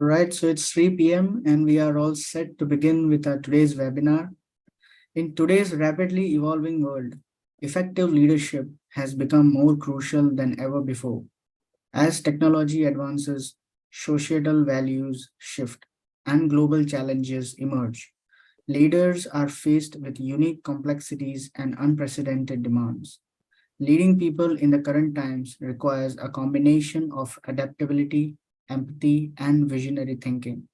Right, so it's 3 p.m. and we are all set to begin with our today's webinar. In today's rapidly evolving world, effective leadership has become more crucial than ever before. As technology advances, societal values shift, and global challenges emerge. Leaders are faced with unique complexities and unprecedented demands. Leading people in the current times requires a combination of adaptability, empathy, and visionary thinking.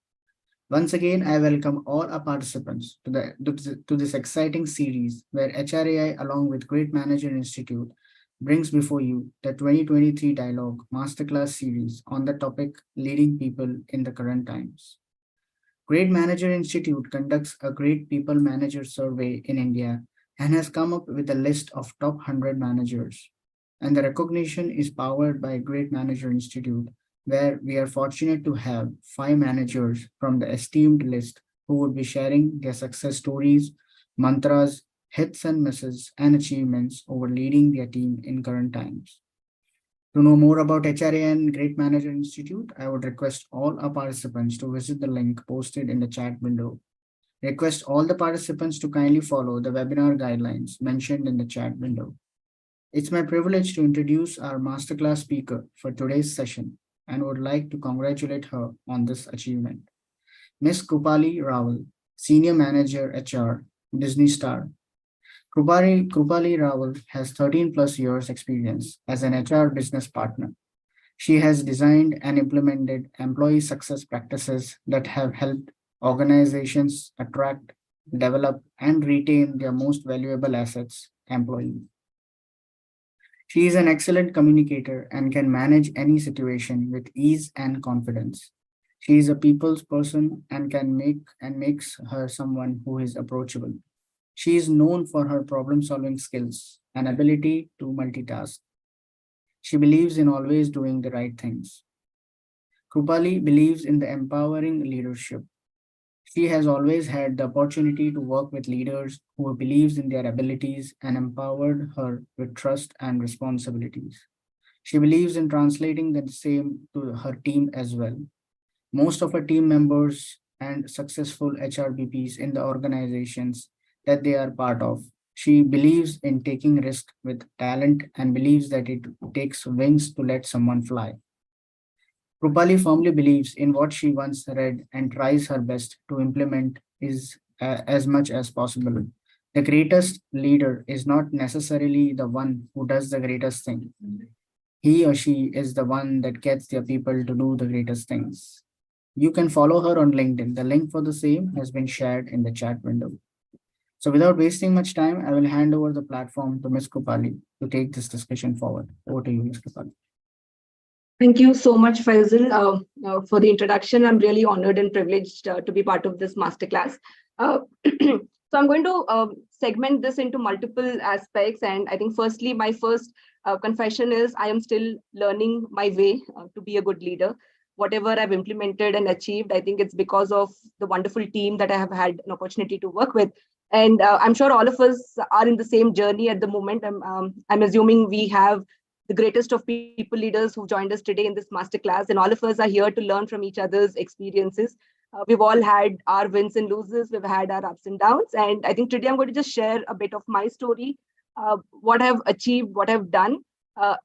Once again, I welcome all our participants to this exciting series where HRAI, along with Great Manager Institute, brings before you the 2023 Dialogue Masterclass series on the topic Leading People in the Current Times. Great Manager Institute conducts a Great People Manager survey in India and has come up with a list of top 100 managers. And the recognition is powered by Great Manager Institute, where we are fortunate to have 5 managers from the esteemed list who would be sharing their success stories, mantras, hits and misses, and achievements over leading their team in current times. To know more about HRA and Great Manager Institute, I would request all our participants to visit the link posted in the chat window. Request all the participants to kindly follow the webinar guidelines mentioned in the chat window. It's my privilege to introduce our masterclass speaker for today's session and would like to congratulate her on this achievement. Ms. Krupali Rawal, Senior Manager HR, Disney Star. Krupali Rawal has 13 plus years experience as an HR business partner. She has designed and implemented employee success practices that have helped organizations attract, develop, and retain their most valuable assets, employees. She is an excellent communicator and can manage any situation with ease and confidence. She is a people's person and makes her someone who is approachable. She is known for her problem-solving skills and ability to multitask. She believes in always doing the right things. Krupali believes in the empowering leadership. She has always had the opportunity to work with leaders who believes in their abilities and empowered her with trust and responsibilities. She believes in translating the same to her team as well. Most of her team members and successful HRBPs in the organizations that they are part of. She believes in taking risk with talent and believes that it takes wings to let someone fly. Krupali firmly believes in what she once read and tries her best to implement is as much as possible. The greatest leader is not necessarily the one who does the greatest thing. He or she is the one that gets their people to do the greatest things. You can follow her on LinkedIn. The link for the same has been shared in the chat window. So without wasting much time, I will hand over the platform to Ms. Krupali to take this discussion forward. Over to you, Ms. Krupali. Thank you so much, Faisal, for the introduction. I'm really honored and privileged to be part of this masterclass. So I'm going to segment this into multiple aspects. And I think firstly, my first confession is I am still learning my way to be a good leader. Whatever I've implemented and achieved, I think it's because of the wonderful team that I have had an opportunity to work with. And I'm sure all of us are in the same journey at the moment. I'm assuming we have the greatest of people leaders who joined us today in this masterclass, and all of us are here to learn from each other's experiences. We've all had our wins and losses, we've had our ups and downs, and I think today I'm going to just share a bit of my story, what I've achieved, what I've done,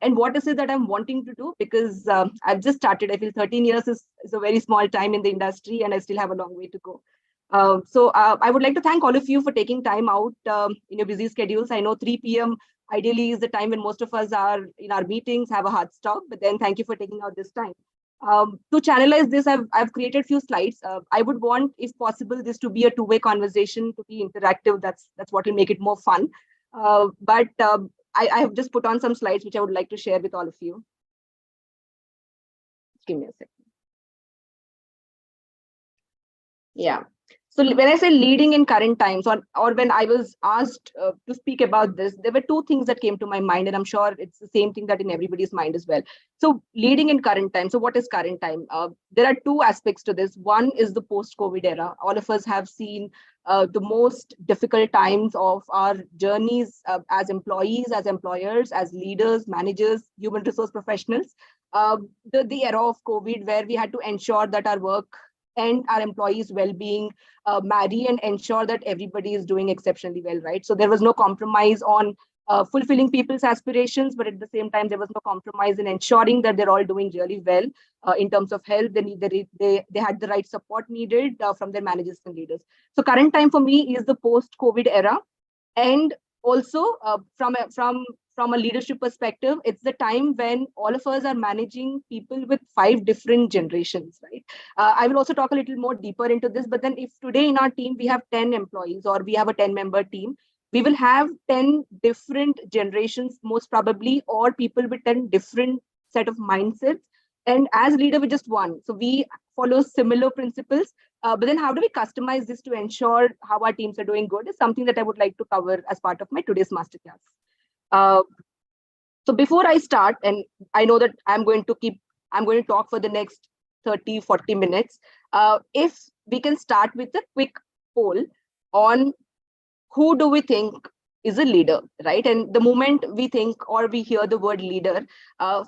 and what is it that I'm wanting to do, because I've just started. I feel 13 years is a very small time in the industry, and I still have a long way to go. So I would like to thank all of you for taking time out in your busy schedules. I know 3 p.m. ideally is the time when most of us are in our meetings, have a hard stop, but then thank you for taking out this time. To channelize this, I've created a few slides. I would want, if possible, this to be a two-way conversation, to be interactive. That's what will make it more fun. But I have just put on some slides which I would like to share with all of you. Just give me a second. Yeah. So when I say leading in current times, or when I was asked to speak about this, there were two things that came to my mind, and I'm sure it's the same thing that in everybody's mind as well. So leading in current time. So what is current time? There are two aspects to this. One is the post-COVID era. All of us have seen the most difficult times of our journeys as employees, as employers, as leaders, managers, human resource professionals. the era of COVID, where we had to ensure that our work and our employees' well-being marry and ensure that everybody is doing exceptionally well, right? So there was no compromise on fulfilling people's aspirations, but at the same time, there was no compromise in ensuring that they're all doing really well in terms of health. They had the right support needed from their managers and leaders. So current time for me is the post-COVID era, and also from a leadership perspective, it's the time when all of us are managing people with 5 different generations, right? I will also talk a little more deeper into this, but then if today in our team we have 10 employees or we have a 10-member team, we will have 10 different generations, most probably, or people with 10 different set of mindsets. And as leader, we're just one. So we follow similar principles. But then how do we customize this to ensure how our teams are doing good is something that I would like to cover as part of my today's masterclass. So before I start, and I know that I'm going to talk for the next 30, 40 minutes. If we can start with a quick poll on who do we think is a leader, right? And the moment we think or we hear the word leader,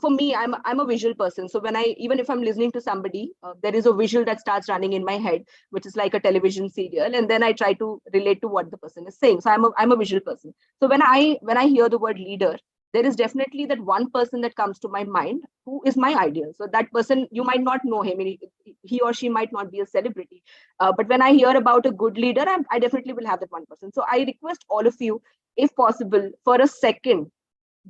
for me, I'm a visual person. So even if I'm listening to somebody, there is a visual that starts running in my head, which is like a television serial, and then I try to relate to what the person is saying. So I'm a visual person. So when I hear the word leader, there is definitely that one person that comes to my mind who is my ideal. So that person, you might not know him, he or she might not be a celebrity. But when I hear about a good leader, I definitely will have that one person. So I request all of you, if possible, for a second,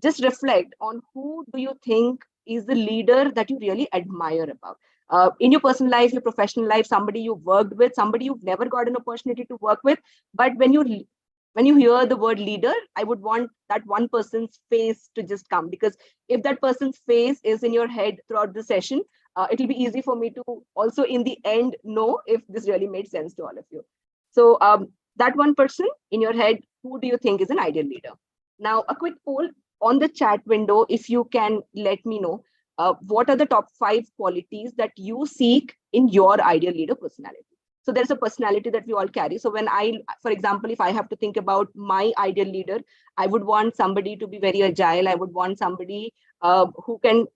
just reflect on who do you think is the leader that you really admire about. In your personal life, your professional life, somebody you've worked with, somebody you've never got an opportunity to work with, but when you hear the word leader, I would want that one person's face to just come, because if that person's face is in your head throughout the session, it will be easy for me to also in the end know if this really made sense to all of you. So that one person in your head, who do you think is an ideal leader? Now, a quick poll on the chat window, if you can let me know, what are the top 5 qualities that you seek in your ideal leader personality? So there's a personality that we all carry. So for example, if I have to think about my ideal leader, I would want somebody to be very agile. I would want somebody who can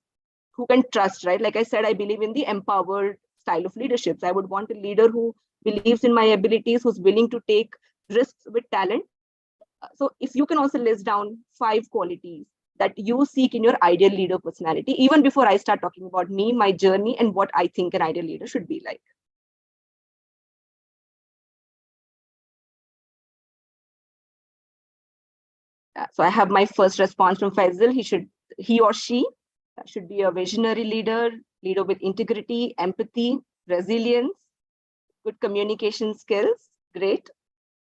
trust, right? Like I said, I believe in the empowered style of leadership. So I would want a leader who believes in my abilities, who's willing to take risks with talent. So if you can also list down 5 qualities that you seek in your ideal leader personality, even before I start talking about me, my journey, and what I think an ideal leader should be like. So I have my first response from Faisal. He or she should be a visionary leader with integrity, empathy, resilience, good communication skills. Great.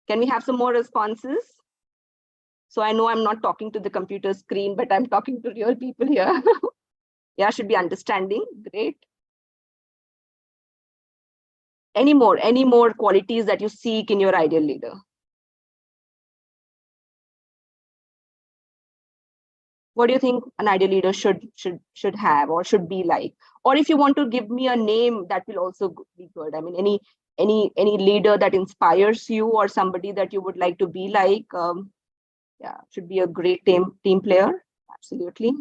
Can we have some more responses? So I know I'm not talking to the computer screen, but I'm talking to real people here. Yeah, should be understanding. Great. Any more qualities that you seek in your ideal leader? What do you think an ideal leader should have or should be like? Or if you want to give me a name, that will also be good. I mean, any leader that inspires you or somebody that you would like to be like. Yeah, should be a great team player. Absolutely.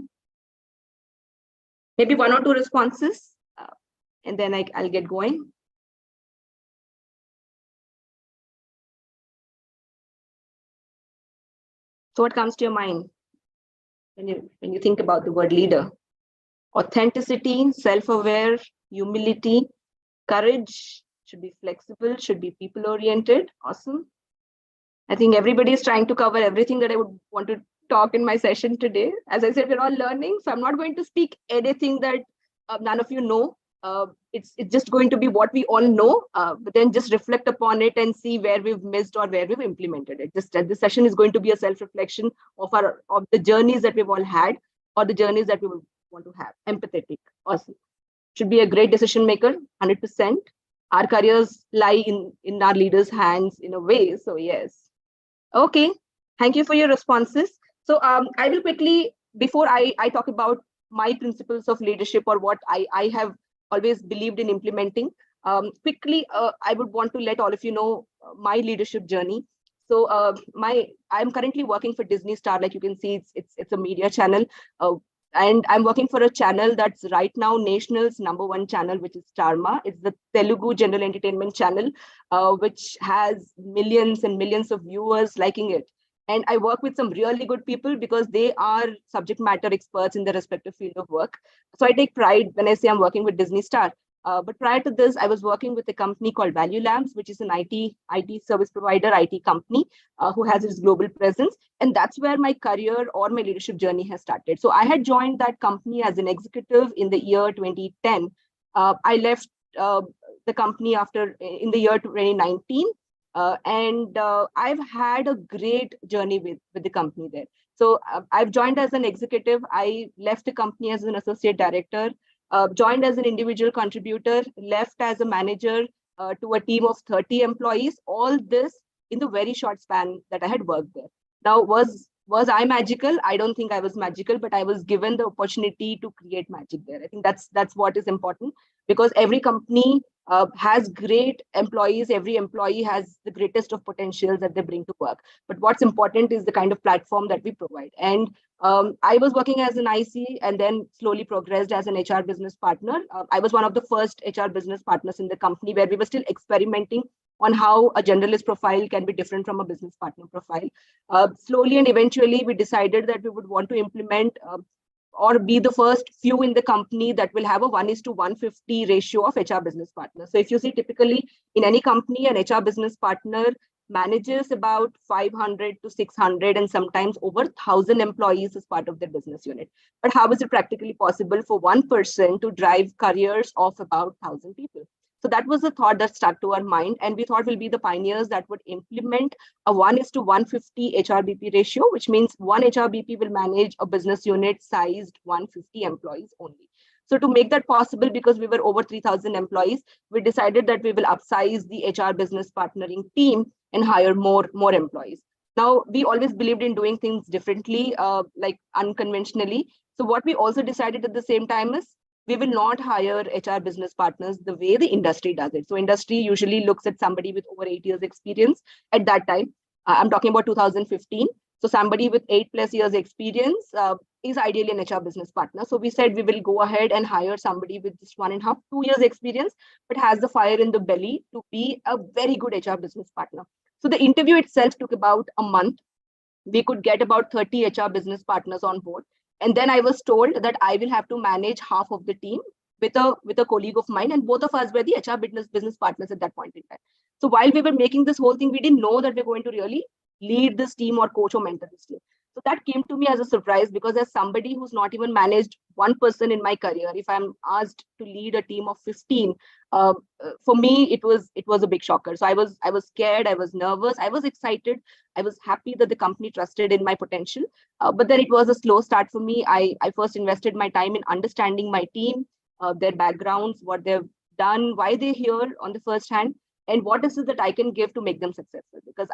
Maybe 1 or 2 responses, and then I'll get going. So what comes to your mind when you think about the word leader? Authenticity, self-aware, humility, courage, should be flexible, should be people-oriented. Awesome. I think everybody is trying to cover everything that I would want to talk in my session today. As I said, we're all learning, so I'm not going to speak anything that none of you know. It's just going to be what we all know, but then just reflect upon it and see where we've missed or where we've implemented it. This session is going to be a self-reflection of the journeys that we've all had or the journeys that we would want to have. Empathetic, awesome. Should be a great decision maker, 100%. Our careers lie in our leaders' hands in a way, so yes. Okay, thank you for your responses. So I will quickly, before I talk about my principles of leadership or what I have always believed in implementing, quickly, I would want to let all of you know my leadership journey. So I'm currently working for Disney Star. Like you can see, it's a media channel. And I'm working for a channel that's right now National's #1 channel, which is Starma. It's the Telugu general entertainment channel, which has millions and millions of viewers liking it. And I work with some really good people because they are subject matter experts in their respective field of work. So I take pride when I say I'm working with Disney Star. But prior to this, I was working with a company called Value Labs, which is an IT service provider, IT company, who has its global presence. And that's where my career or my leadership journey has started. So I had joined that company as an executive in the year 2010. I left the company after in the year 2019. And I've had a great journey with the company there. So I've joined as an executive. I left the company as an associate director, joined as an individual contributor, left as a manager to a team of 30 employees, all this in the very short span that I had worked there. Now, was I magical? I don't think I was magical, but I was given the opportunity to create magic there. I think that's what is important, because every company has great employees. Every employee has the greatest of potentials that they bring to work. But what's important is the kind of platform that we provide. And I was working as an IC and then slowly progressed as an HR business partner. I was one of the first HR business partners in the company where we were still experimenting on how a generalist profile can be different from a business partner profile. Slowly and eventually, we decided that we would want to implement or be the first few in the company that will have a 1:150 ratio of HR business partners. So if you see typically in any company, an HR business partner manages about 500 to 600 and sometimes over 1,000 employees as part of their business unit. But how is it practically possible for one person to drive careers of about 1,000 people? So that was the thought that stuck to our mind. And we thought we'll be the pioneers that would implement a 1:150 HRBP ratio, which means one HRBP will manage a business unit sized 150 employees only. So to make that possible, because we were over 3,000 employees, we decided that we will upsize the HR business partnering team and hire more employees. Now, we always believed in doing things differently, like unconventionally. So what we also decided at the same time is we will not hire HR business partners the way the industry does it. So industry usually looks at somebody with over 8 years experience at that time. I'm talking about 2015. So somebody with 8+ years experience is ideally an HR business partner. So we said we will go ahead and hire somebody with just 1.5, 2 years experience, but has the fire in the belly to be a very good HR business partner. So the interview itself took about a month. We could get about 30 HR business partners on board. And then I was told that I will have to manage half of the team with a colleague of mine, and both of us were the HR business partners at that point in time. So while we were making this whole thing, we didn't know that we're going to really lead this team or coach or mentor this team. So that came to me as a surprise, because as somebody who's not even managed one person in my career, if I'm asked to lead a team of 15, for me it was a big shocker. So I was scared, I was nervous, I was excited, I was happy that the company trusted in my potential. But then it was a slow start for me. I first invested my time in understanding my team, their backgrounds, what they've done, why they're here on the first hand, and what is it that I can give to make them successful. Because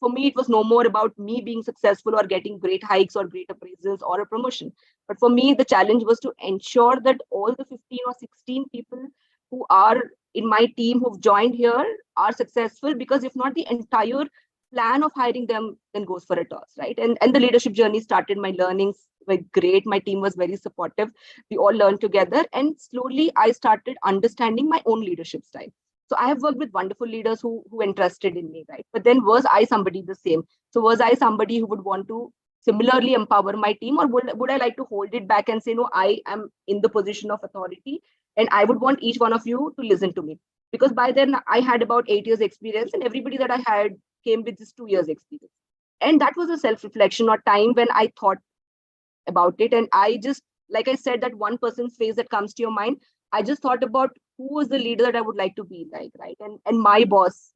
for me, it was no more about me being successful or getting great hikes or great appraisals or a promotion. But for me, the challenge was to ensure that all the 15 or 16 people who are in my team who've joined here are successful, because if not, the entire plan of hiring them then goes for a toss, right? And the leadership journey started. My learnings were great. My team was very supportive. We all learned together, and slowly I started understanding my own leadership style. So I have worked with wonderful leaders who entrusted in me, right? But then was I somebody the same? So was I somebody who would want to similarly empower my team, or would I like to hold it back and say, no, I am in the position of authority and I would want each one of you to listen to me? Because by then I had about 8 years experience, and everybody that I had came with just 2 years experience. And that was a self-reflection or time when I thought about it. And I just, like I said, that one person's face that comes to your mind, I just thought about who is the leader that I would like to be like, right? And my boss,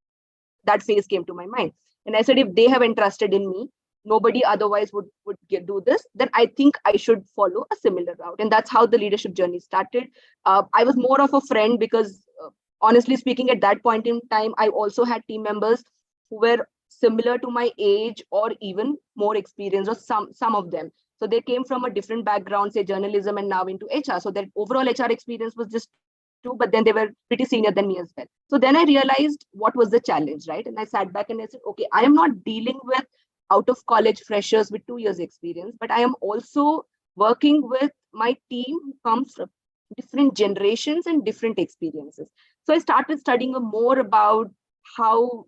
that face came to my mind. And I said, if they have entrusted in me, nobody otherwise would do this, then I think I should follow a similar route. And that's how the leadership journey started. I was more of a friend because honestly speaking, at that point in time, I also had team members who were similar to my age or even more experienced, or some of them. So they came from a different background, say journalism and now into HR. So their overall HR experience was just 2, but then they were pretty senior than me as well. So then I realized what was the challenge, right? And I sat back and I said, okay, I am not dealing with out of college freshers with 2 years experience, but I am also working with my team who comes from different generations and different experiences. So I started studying more about how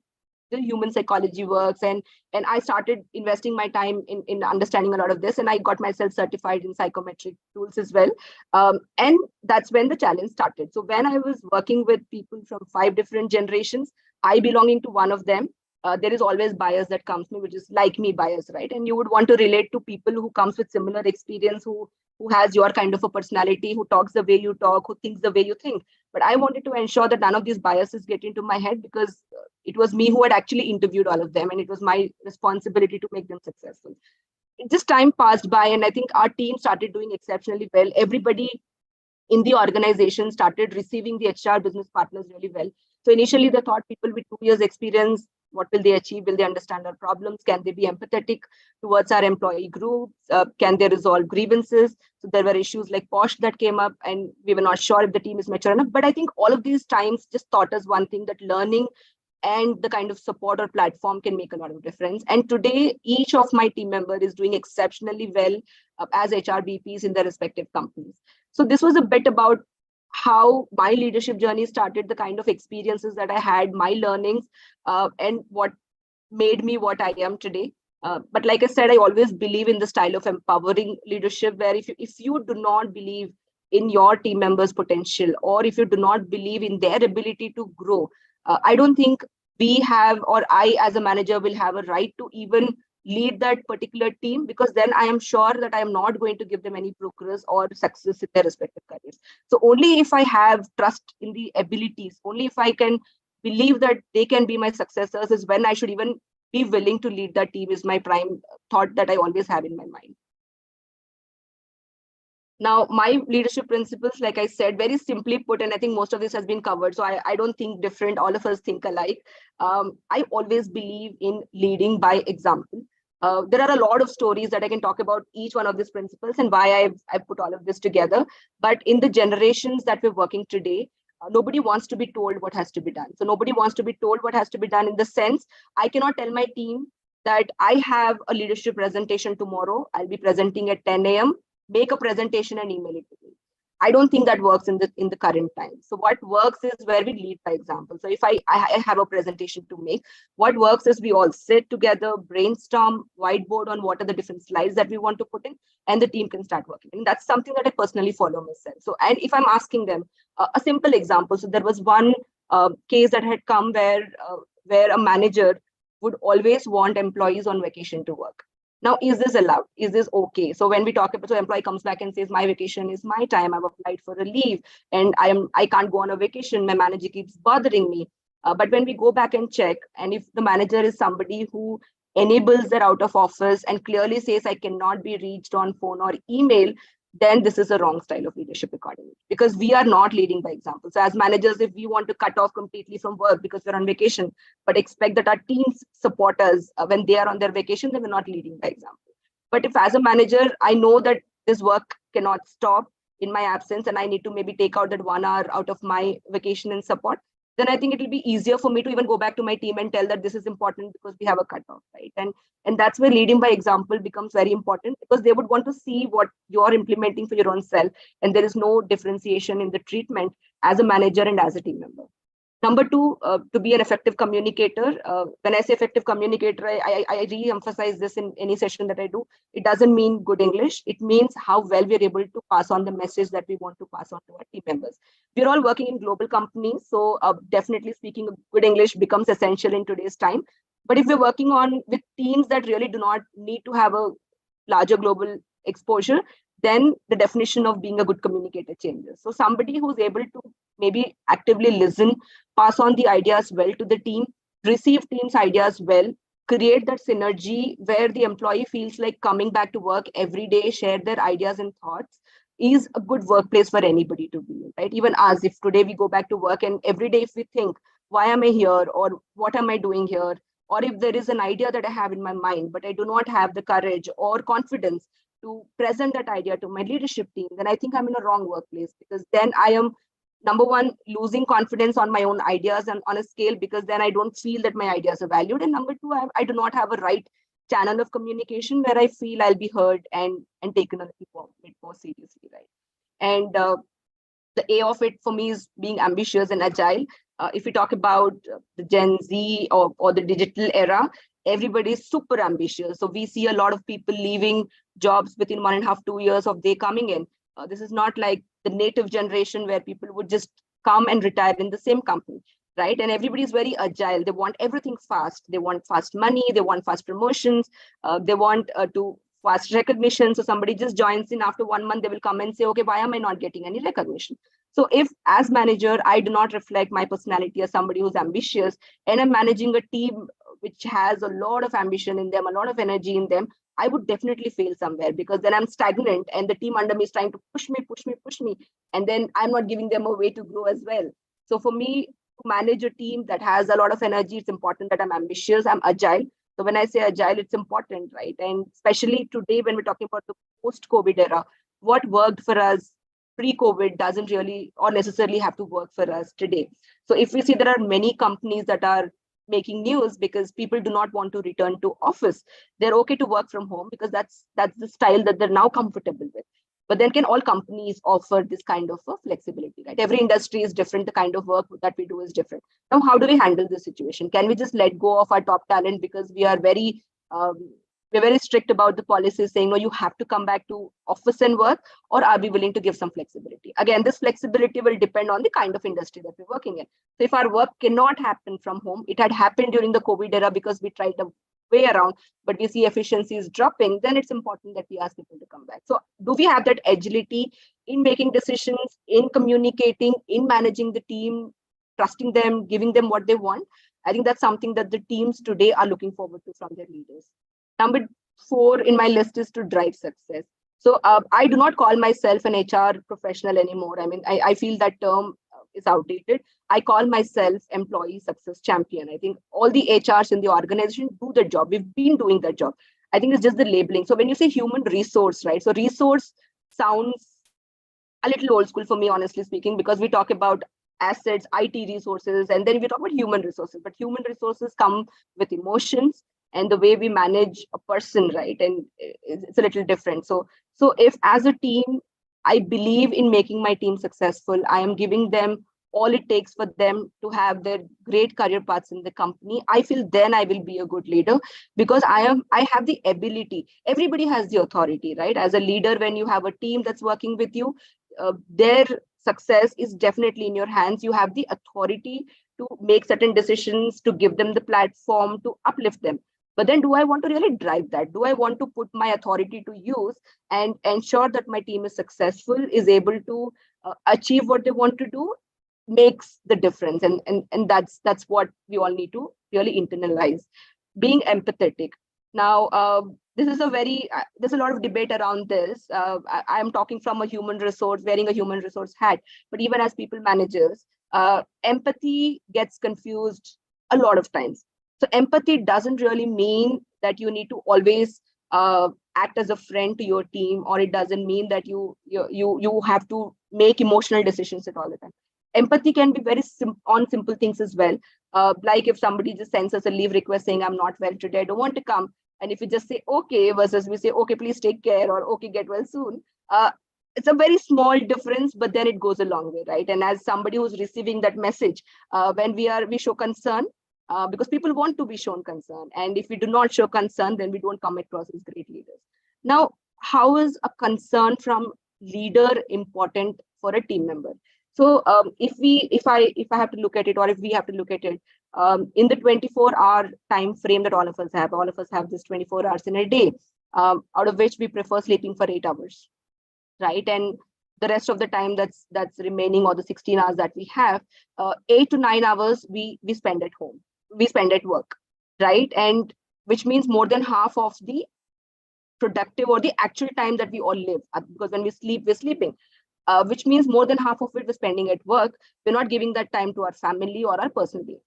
the human psychology works, and I started investing my time in understanding a lot of this, and I got myself certified in psychometric tools as well. And that's when the challenge started. So when I was working with people from 5 different generations, I belonging to one of them, there is always bias that comes me, which is like me bias, right? And you would want to relate to people who comes with similar experience, who has your kind of a personality, who talks the way you talk, who thinks the way you think. But I wanted to ensure that none of these biases get into my head, because it was me who had actually interviewed all of them, and it was my responsibility to make them successful. Just time passed by, and I think our team started doing exceptionally well. Everybody in the organization started receiving the HR business partners really well. So initially they thought people with 2 years experience, what will they achieve? Will they understand our problems? Can they be empathetic towards our employee groups? Can they resolve grievances? So there were issues like POSH that came up, and we were not sure if the team is mature enough. But I think all of these times just taught us one thing, that learning and the kind of support or platform can make a lot of difference. And today, each of my team member is doing exceptionally well as HR BPs in their respective companies. So this was a bit about how my leadership journey started, the kind of experiences that I had, my learnings, and what made me what I am today. But like I said, I always believe in the style of empowering leadership, where if you do not believe in your team members' potential, or if you do not believe in their ability to grow, I don't think we have, or I as a manager will have a right to even lead that particular team, because then I am sure that I am not going to give them any progress or success in their respective careers. So only if I have trust in the abilities, only if I can believe that they can be my successors, is when I should even be willing to lead that team, is my prime thought that I always have in my mind. Now, my leadership principles, like I said, very simply put, and I think most of this has been covered, so I don't think different, all of us think alike. I always believe in leading by example. There are a lot of stories that I can talk about each one of these principles and why I've put all of this together. But in the generations that we're working today, nobody wants to be told what has to be done. So nobody wants to be told what has to be done, in the sense, I cannot tell my team that I have a leadership presentation tomorrow, I'll be presenting at 10 a.m., make a presentation and email it to me. I don't think that works in the current time. So what works is where we lead by example. So if I have a presentation to make, what works is we all sit together, brainstorm, whiteboard on what are the different slides that we want to put in, and the team can start working. And that's something that I personally follow myself. So, and if I'm asking them a simple example, so there was one case that had come where a manager would always want employees on vacation to work. Now, is this allowed? Is this okay? So when we talk about, so employee comes back and says, my vacation is my time, I've applied for a leave and I can't go on a vacation, my manager keeps bothering me. But when we go back and check, and if the manager is somebody who enables their out of office and clearly says, I cannot be reached on phone or email, then this is a wrong style of leadership accordingly, because we are not leading by example. So as managers, if we want to cut off completely from work because we're on vacation, but expect that our teams support us when they are on their vacation, then we're not leading by example. But if as a manager, I know that this work cannot stop in my absence and I need to maybe take out that 1 hour out of my vacation and support, then I think it will be easier for me to even go back to my team and tell that this is important because we have a cutoff, right? And that's where leading by example becomes very important, because they would want to see what you're implementing for your own self, and there is no differentiation in the treatment as a manager and as a team member. Number two, to be an effective communicator. When I say effective communicator, I re-emphasize this in any session that I do. It doesn't mean good English. It means how well we're able to pass on the message that we want to pass on to our team members. We're all working in global companies, so definitely speaking good English becomes essential in today's time. But if we're working on with teams that really do not need to have a larger global exposure, then the definition of being a good communicator changes. So somebody who's able to maybe actively listen, pass on the ideas well to the team, receive team's ideas well, create that synergy where the employee feels like coming back to work every day, share their ideas and thoughts, is a good workplace for anybody to be in, right? Even us, if today we go back to work and every day if we think, why am I here, or what am I doing here? Or if there is an idea that I have in my mind, but I do not have the courage or confidence to present that idea to my leadership team, then I think I'm in a wrong workplace, because then I am, number one, losing confidence on my own ideas and on a scale, because then I don't feel that my ideas are valued. And number two, I do not have a right channel of communication where I feel I'll be heard and taken a little bit more seriously, right? And the A of it for me is being ambitious and agile. If we talk about the Gen Z or the digital era, everybody is super ambitious. So we see a lot of people leaving jobs within 1.5, 2 years of they coming in. This is not like the native generation where people would just come and retire in the same company, right? And everybody is very agile. They want everything fast. They want fast money. They want fast promotions. They want to fast recognition. So somebody just joins in after 1 month, they will come and say, okay, why am I not getting any recognition? So if as manager, I do not reflect my personality as somebody who's ambitious and I'm managing a team which has a lot of ambition in them, a lot of energy in them, I would definitely fail somewhere because then I'm stagnant and the team under me is trying to push me, push me, push me. And then I'm not giving them a way to grow as well. So for me, to manage a team that has a lot of energy, it's important that I'm ambitious, I'm agile. So when I say agile, it's important, right? And especially today, when we're talking about the post-COVID era, what worked for us pre-COVID doesn't really or necessarily have to work for us today. So if we see there are many companies that are making news because people do not want to return to office, they're okay to work from home because that's the style that they're now comfortable with. But then can all companies offer this kind of flexibility, right? Every industry is different. The kind of work that we do is different. Now, how do we handle this situation? Can we just let go of our top talent because we are we're very strict about the policies saying, no, you have to come back to office and work, or are we willing to give some flexibility? Again, this flexibility will depend on the kind of industry that we're working in. So if our work cannot happen from home, it had happened during the COVID era because we tried a way around, but we see efficiencies dropping, then it's important that we ask people to come back. So do we have that agility in making decisions, in communicating, in managing the team, trusting them, giving them what they want? I think that's something that the teams today are looking forward to from their leaders. Number 4 in my list is to drive success. So I do not call myself an HR professional anymore. I mean, I feel that term is outdated. I call myself employee success champion. I think all the HRs in the organization do the job. We've been doing that job. I think it's just the labeling. So when you say human resource, right? So resource sounds a little old school for me, honestly speaking, because we talk about assets, IT resources, and then we talk about human resources. But human resources come with emotions and the way we manage a person, right? And it's a little different. So if as a team, I believe in making my team successful, I am giving them all it takes for them to have their great career paths in the company, I feel then I will be a good leader because I have the ability. Everybody has the authority, right? As a leader, when you have a team that's working with you, their success is definitely in your hands. You have the authority to make certain decisions, to give them the platform, to uplift them. But then do I want to really drive that? Do I want to put my authority to use and ensure that my team is successful, is able to achieve what they want to do? Makes the difference. And that's what we all need to really internalize. Being empathetic. Now, this is there's a lot of debate around this. I'm talking from a human resource, wearing a human resource hat, but even as people managers, empathy gets confused a lot of times. So empathy doesn't really mean that you need to always act as a friend to your team, or it doesn't mean that you have to make emotional decisions at all the time. Empathy can be very on simple things as well. Like if somebody just sends us a leave request saying, I'm not well today, I don't want to come. And if we just say, okay, versus we say, okay, please take care, or okay, get well soon. It's a very small difference, but then it goes a long way, right? And as somebody who's receiving that message, when we show concern, because people want to be shown concern. And if we do not show concern, then we don't come across as great leaders. Now, how is a concern from leader important for a team member? So if I have to look at it, or if we have to look at it, in the 24-hour time frame that all of us have this 24 hours in a day, out of which we prefer sleeping for 8 hours, right? And the rest of the time that's remaining, or the 16 hours that we have, 8 to 9 hours we spend at home, we spend at work, right? And which means more than half of the productive or the actual time that we all live, because when we sleep, we're sleeping. Which means more than half of it we're spending at work. We're not giving that time to our family or our personal being.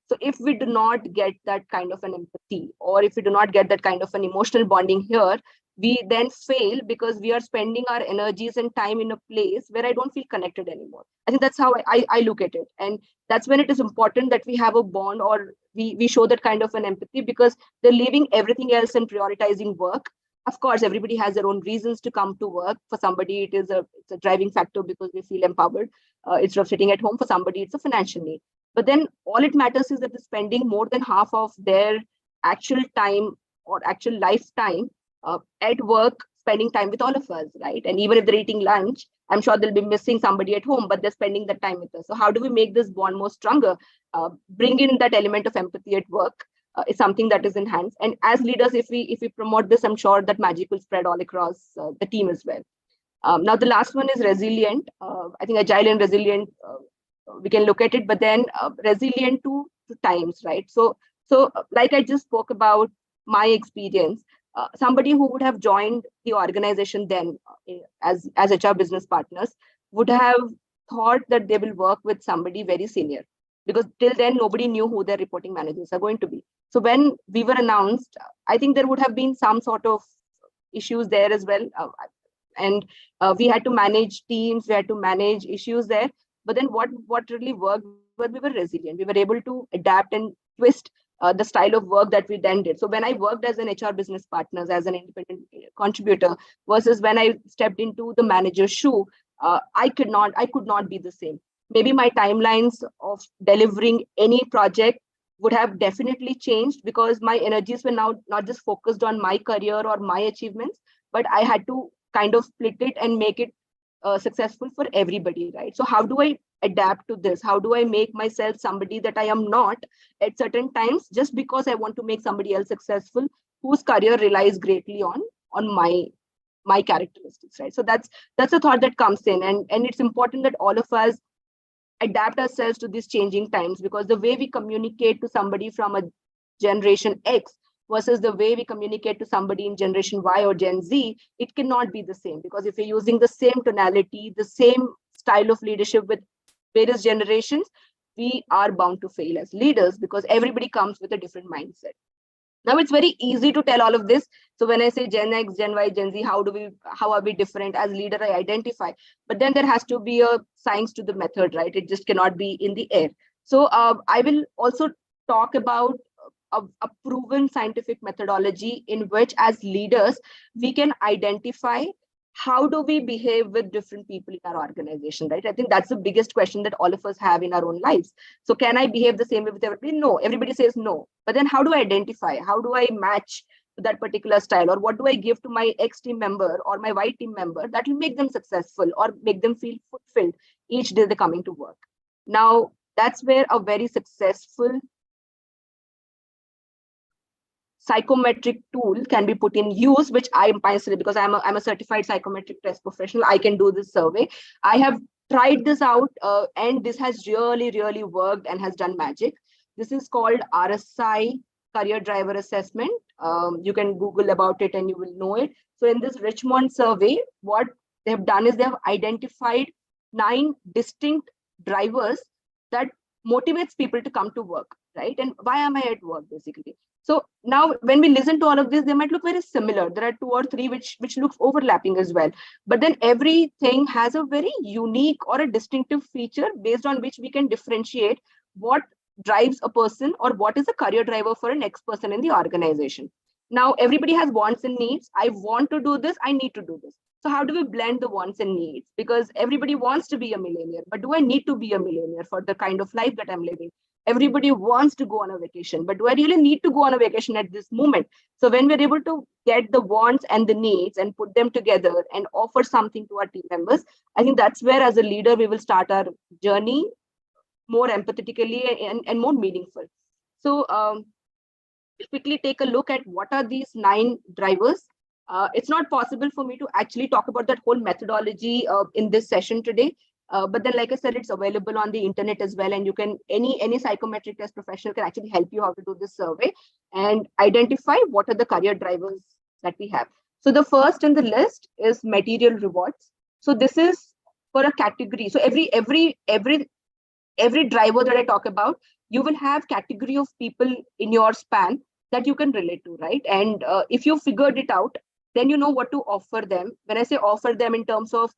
So if we do not get that kind of an empathy, or if we do not get that kind of an emotional bonding here, we then fail because we are spending our energies and time in a place where I don't feel connected anymore. I think that's how I look at it. And that's when it is important that we have a bond, or we show that kind of an empathy, because they're leaving everything else and prioritizing work. Of course, everybody has their own reasons to come to work. For somebody, it's a driving factor because they feel empowered instead of sitting at home. For somebody, it's a financial need. But then all it matters is that they're spending more than half of their actual time or actual lifetime at work, spending time with all of us, right? And even if they're eating lunch, I'm sure they'll be missing somebody at home, but they're spending that time with us. So how do we make this bond more stronger? Bring in that element of empathy at work is something that is enhanced. And as leaders, if we promote this, I'm sure that magic will spread all across the team as well. Now, the last one is resilient. I think agile and resilient, we can look at it, but then resilient to times, right? So like I just spoke about my experience, somebody who would have joined the organization then as HR business partners would have thought that they will work with somebody very senior, because till then nobody knew who their reporting managers are going to be. So when we were announced, I think there would have been some sort of issues there as well. And we had to manage teams, we had to manage issues there. But then what really worked was we were resilient. We were able to adapt and twist the style of work that we then did. So when I worked as an HR business partners, as an independent contributor, versus when I stepped into the manager's shoe, I could not be the same. Maybe my timelines of delivering any project would have definitely changed, because my energies were now not just focused on my career or my achievements, but I had to kind of split it and make it successful for everybody, right? So how do I adapt to this? How do I make myself somebody that I am not at certain times, just because I want to make somebody else successful whose career relies greatly on my characteristics, right? So that's a thought that comes in, and it's important that all of us adapt ourselves to these changing times, because the way we communicate to somebody from a generation X versus the way we communicate to somebody in generation Y or Gen Z, it cannot be the same. Because if you're using the same tonality, the same style of leadership with various generations, we are bound to fail as leaders, because everybody comes with a different mindset. Now it's very easy to tell all of this. So when I say Gen X, Gen Y, Gen Z, how are we different? As leader, I identify. But then there has to be a science to the method, right? It just cannot be in the air. So I will also talk about a proven scientific methodology in which, as leaders, we can identify how do we behave with different people in our organization, right? I think that's the biggest question that all of us have in our own lives. So can I behave the same way with everybody? No, everybody says no. But then how do I identify? How do I match that particular style? Or what do I give to my X team member or my Y team member that will make them successful or make them feel fulfilled each day they're coming to work? Now, that's where a very successful psychometric tool can be put in use, which I am personally, because I'm a certified psychometric test professional, I can do this survey. I have tried this out and this has really worked and has done magic. This is called RSI Career Driver Assessment. You can Google about it and you will know it. So in this Richmond survey, what they have done is they have identified 9 distinct drivers that motivates people to come to work, right? And why am I at work, basically? So now when we listen to all of this, they might look very similar. There are 2 or 3 which looks overlapping as well. But then everything has a very unique or a distinctive feature based on which we can differentiate what drives a person or what is a career driver for an next person in the organization. Now, everybody has wants and needs. I want to do this. I need to do this. So how do we blend the wants and needs? Because everybody wants to be a millionaire, but do I need to be a millionaire for the kind of life that I'm living? Everybody wants to go on a vacation, but do I really need to go on a vacation at this moment? So when we're able to get the wants and the needs and put them together and offer something to our team members, I think that's where, as a leader, we will start our journey more empathetically and more meaningful. So we'll quickly take a look at what are these 9 drivers. It's not possible for me to actually talk about that whole methodology in this session today. But then, like I said, it's available on the internet as well. And you can, any psychometric test professional can actually help you how to do this survey and identify what are the career drivers that we have. So the first in the list is material rewards. So this is for a category. So every driver that I talk about, you will have category of people in your span that you can relate to, right? And if you figured it out, then you know what to offer them. When I say offer them in terms of,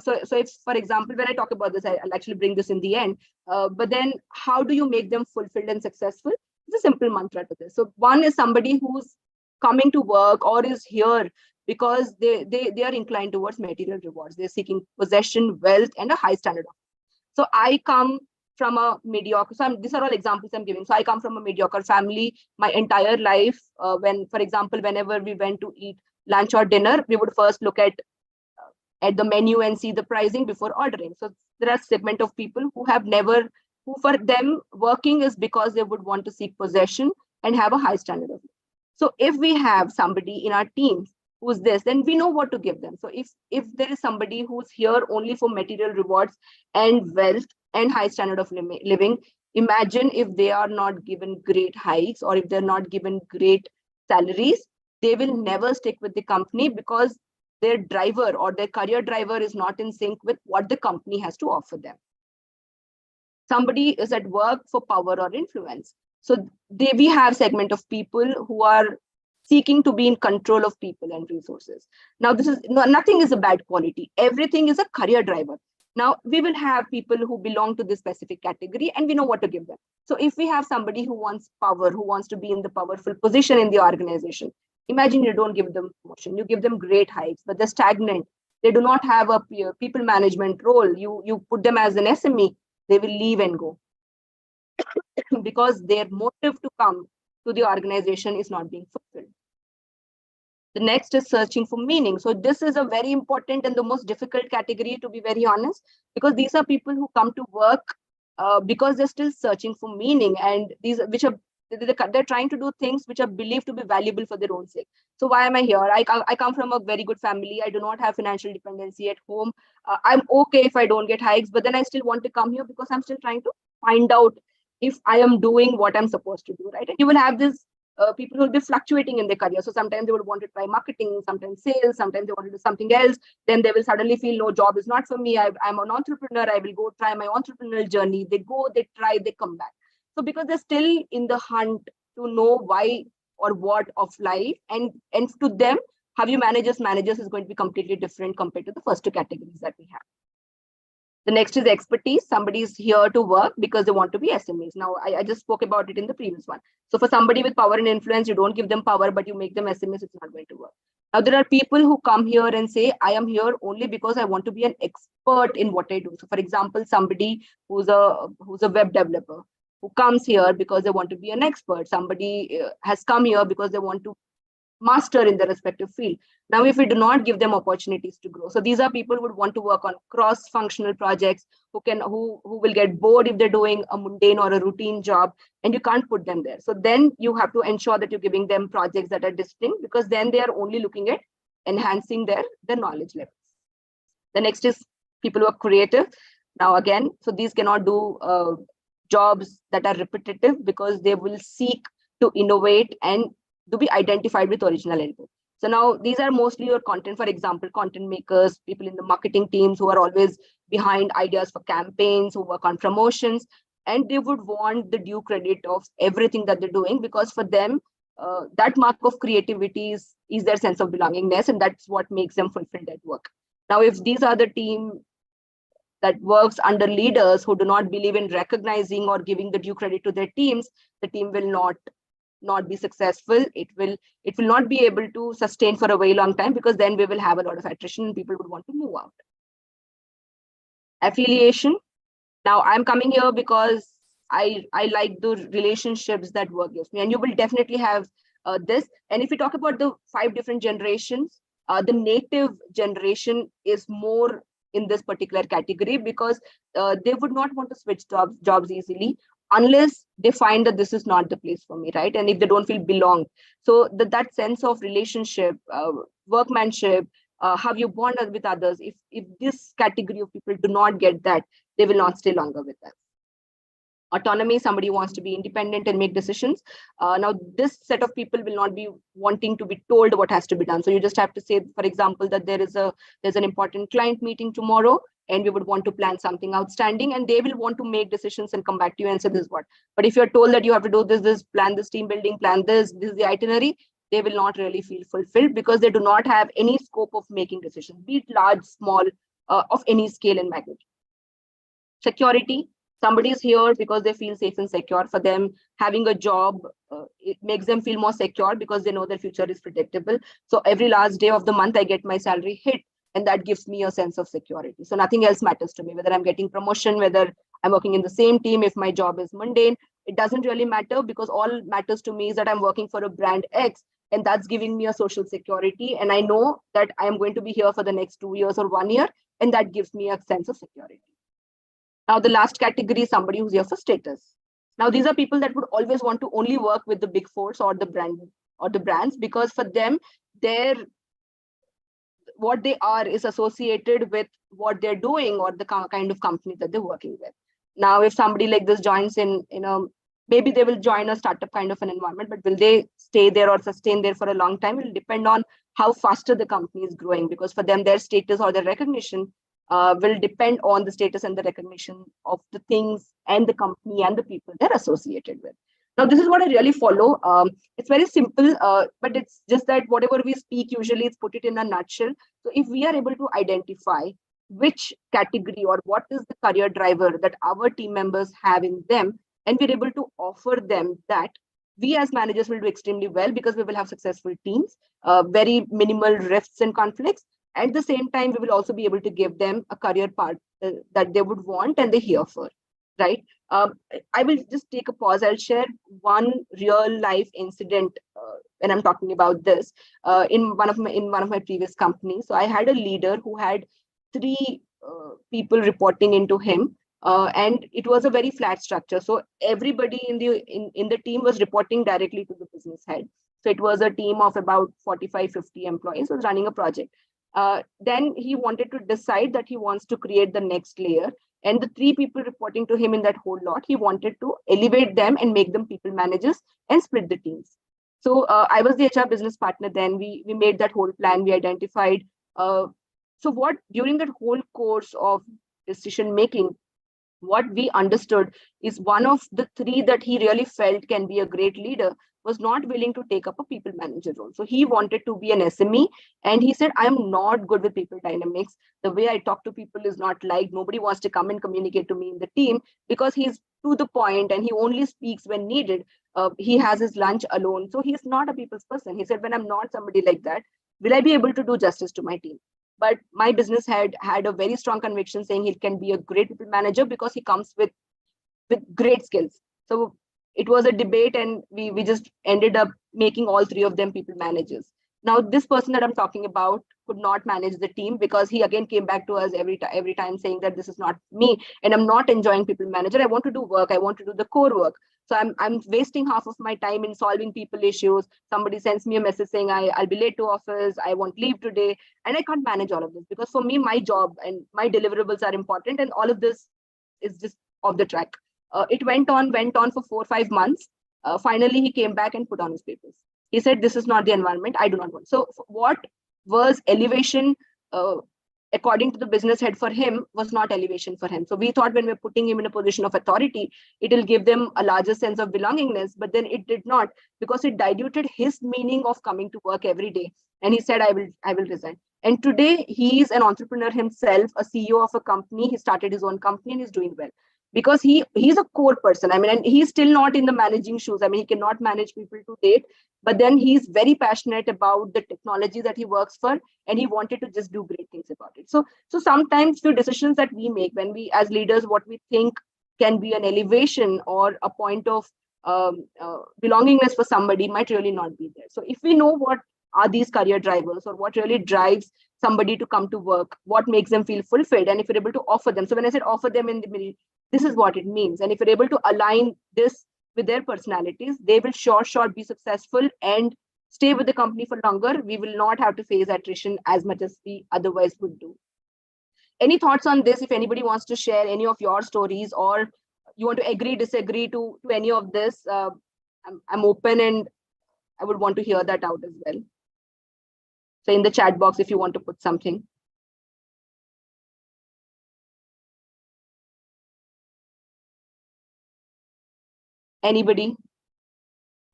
so if, for example, when I talk about this, I'll actually bring this in the end. But then how do you make them fulfilled and successful? It's a simple mantra to this. So one is somebody who's coming to work or is here because they are inclined towards material rewards. They're seeking possession, wealth, and a high standard of. So I come from a mediocre, so these are all examples I'm giving. So I come from a mediocre family. My entire life, when, for example, whenever we went to eat lunch or dinner, we would first look at the menu and see the pricing before ordering. So there are segment of people who have never, who for them working is because they would want to seek possession and have a high standard of. So if we have somebody in our team who's this, then we know what to give them. So if there is somebody who's here only for material rewards and wealth and high standard of living, imagine if they are not given great hikes or if they're not given great salaries, they will never stick with the company because their driver or their career driver is not in sync with what the company has to offer them. Somebody is at work for power or influence. So we have segment of people who are seeking to be in control of people and resources. Now, this is nothing is a bad quality. Everything is a career driver. Now, we will have people who belong to this specific category and we know what to give them. So if we have somebody who wants power, who wants to be in the powerful position in the organization, imagine you don't give them promotion, you give them great hikes, but they're stagnant. They do not have a people management role. You put them as an SME, they will leave and go because their motive to come to the organization is not being fulfilled. The next is searching for meaning. So this is a very important and the most difficult category, to be very honest, because these are people who come to work because they're still searching for meaning, and these which are they're trying to do things which are believed to be valuable for their own sake. So why am I here? I come from a very good family. I do not have financial dependency at home. I'm okay if I don't get hikes, but then I still want to come here because I'm still trying to find out if I am doing what I'm supposed to do, right? And you will have this people who will be fluctuating in their career. So sometimes they would want to try marketing, sometimes sales, sometimes they want to do something else. Then they will suddenly feel, no, job is not for me. I'm an entrepreneur. I will go try my entrepreneurial journey. They go, they try, they come back. So because they're still in the hunt to know why or what of life, and to them, how you manage as managers is going to be completely different compared to the first two categories that we have. The next is expertise. Somebody is here to work because they want to be SMEs. Now, I just spoke about it in the previous one. So for somebody with power and influence, you don't give them power, but you make them SMEs, it's not going to work. Now, there are people who come here and say, I am here only because I want to be an expert in what I do. So for example, somebody who's a web developer who comes here because they want to be an expert. Somebody has come here because they want to master in their respective field. Now, if we do not give them opportunities to grow, so these are people who would want to work on cross-functional projects, who will get bored if they're doing a mundane or a routine job, and you can't put them there. So then you have to ensure that you're giving them projects that are distinct, because then they are only looking at enhancing their knowledge levels. The next is people who are creative. Now again, so these cannot do jobs that are repetitive because they will seek to innovate and to be identified with original input. So now these are mostly your content, for example, content makers, people in the marketing teams who are always behind ideas for campaigns, who work on promotions, and they would want the due credit of everything that they're doing, because for them, that mark of creativity is their sense of belongingness, and that's what makes them fulfilled at work. Now, if these are the team that works under leaders who do not believe in recognizing or giving the due credit to their teams, the team will not be successful. It will not be able to sustain for a very long time, because then we will have a lot of attrition and people would want to move out. Affiliation. Now I'm coming here because I like the relationships that work gives me, and you will definitely have this. And if we talk about the 5 different generations, the native generation is more in this particular category, because they would not want to switch jobs easily unless they find that this is not the place for me, right? And if they don't feel belonged. So that sense of relationship, workmanship, how you bond with others, if this category of people do not get that, they will not stay longer with us. Autonomy, somebody wants to be independent and make decisions. Now, this set of people will not be wanting to be told what has to be done. So you just have to say, for example, that there's an important client meeting tomorrow, and we would want to plan something outstanding, and they will want to make decisions and come back to you and say, this is what. But if you're told that you have to do this, plan this team building, plan this is the itinerary, they will not really feel fulfilled because they do not have any scope of making decisions, be it large, small, of any scale and magnitude. Security, somebody is here because they feel safe and secure. For them, having a job, it makes them feel more secure because they know their future is predictable. So every last day of the month, I get my salary hit, and that gives me a sense of security. So nothing else matters to me, whether I'm getting promotion, whether I'm working in the same team, if my job is mundane, it doesn't really matter, because all matters to me is that I'm working for a brand X, and that's giving me a social security. And I know that I am going to be here for the next 2 years or 1 year, and that gives me a sense of security. Now, the last category is somebody who's here for status. Now, these are people that would always want to only work with the big fours or the brands, because for them, what they are is associated with what they're doing or the kind of company that they're working with. Now, if somebody like this joins in, maybe they will join a startup kind of an environment, but will they stay there or sustain there for a long time? It will depend on how faster the company is growing, because for them, their status or their recognition will depend on the status and the recognition of the things and the company and the people they're associated with. Now, this is what I really follow. It's very simple, but it's just that whatever we speak, usually it's put it in a nutshell. So if we are able to identify which category or what is the career driver that our team members have in them, and we're able to offer them that, we as managers will do extremely well, because we will have successful teams, very minimal rifts and conflicts. At the same time, we will also be able to give them a career path that they would want and they here for, right? I will just take a pause. I'll share one real life incident when I'm talking about this. In one of my previous companies, so I had a leader who had three people reporting into him, and it was a very flat structure. So everybody in the team was reporting directly to the business head. So it was a team of about 45, 50 employees was running a project. Then he wanted to decide that he wants to create the next layer. And the three people reporting to him in that whole lot, he wanted to elevate them and make them people managers and split the teams. So I was the HR business partner then. We made that whole plan. We identified. So what during that whole course of decision making, what we understood is one of the three that he really felt can be a great leader was not willing to take up a people manager role. So he wanted to be an SME, and he said, I'm not good with people dynamics. The way I talk to people is not like, nobody wants to come and communicate to me in the team, because he's to the point and he only speaks when needed. He has his lunch alone. So he's not a people's person. He said, when I'm not somebody like that, will I be able to do justice to my team? But my business head had a very strong conviction saying he can be a great people manager because he comes with great skills. So it was a debate, and we just ended up making all three of them people managers. Now, this person that I'm talking about could not manage the team, because he again came back to us every time saying that this is not me, and I'm not enjoying people manager. I want to do work. I want to do the core work. So I'm wasting half of my time in solving people issues. Somebody sends me a message saying I'll be late to office, I won't leave today, and I can't manage all of this, because for me, my job and my deliverables are important, and all of this is just off the track. It went on for 4 or 5 months. Finally, he came back and put on his papers. He said, this is not the environment I do not want. So what was elevation, according to the business head, for him was not elevation for him. So we thought when we're putting him in a position of authority, it will give them a larger sense of belongingness, but then it did not, because it diluted his meaning of coming to work every day. And he said, I will resign. And today he's an entrepreneur himself, a CEO of a company. He started his own company and he's doing well, because he's a core person. I mean, and he's still not in the managing shoes. I mean, he cannot manage people to date, but then he's very passionate about the technology that he works for, and he wanted to just do great things about it. So sometimes the decisions that we make when we as leaders, what we think can be an elevation or a point of belongingness for somebody might really not be there. So if we know what are these career drivers, or what really drives somebody to come to work, what makes them feel fulfilled, and if you're able to offer them. So when I said offer them in the middle, this is what it means. And if you're able to align this with their personalities, they will sure be successful and stay with the company for longer. We will not have to face attrition as much as we otherwise would do. Any thoughts on this? If anybody wants to share any of your stories, or you want to agree, disagree to any of this, I'm open, and I would want to hear that out as well. So in the chat box, if you want to put something. Anybody?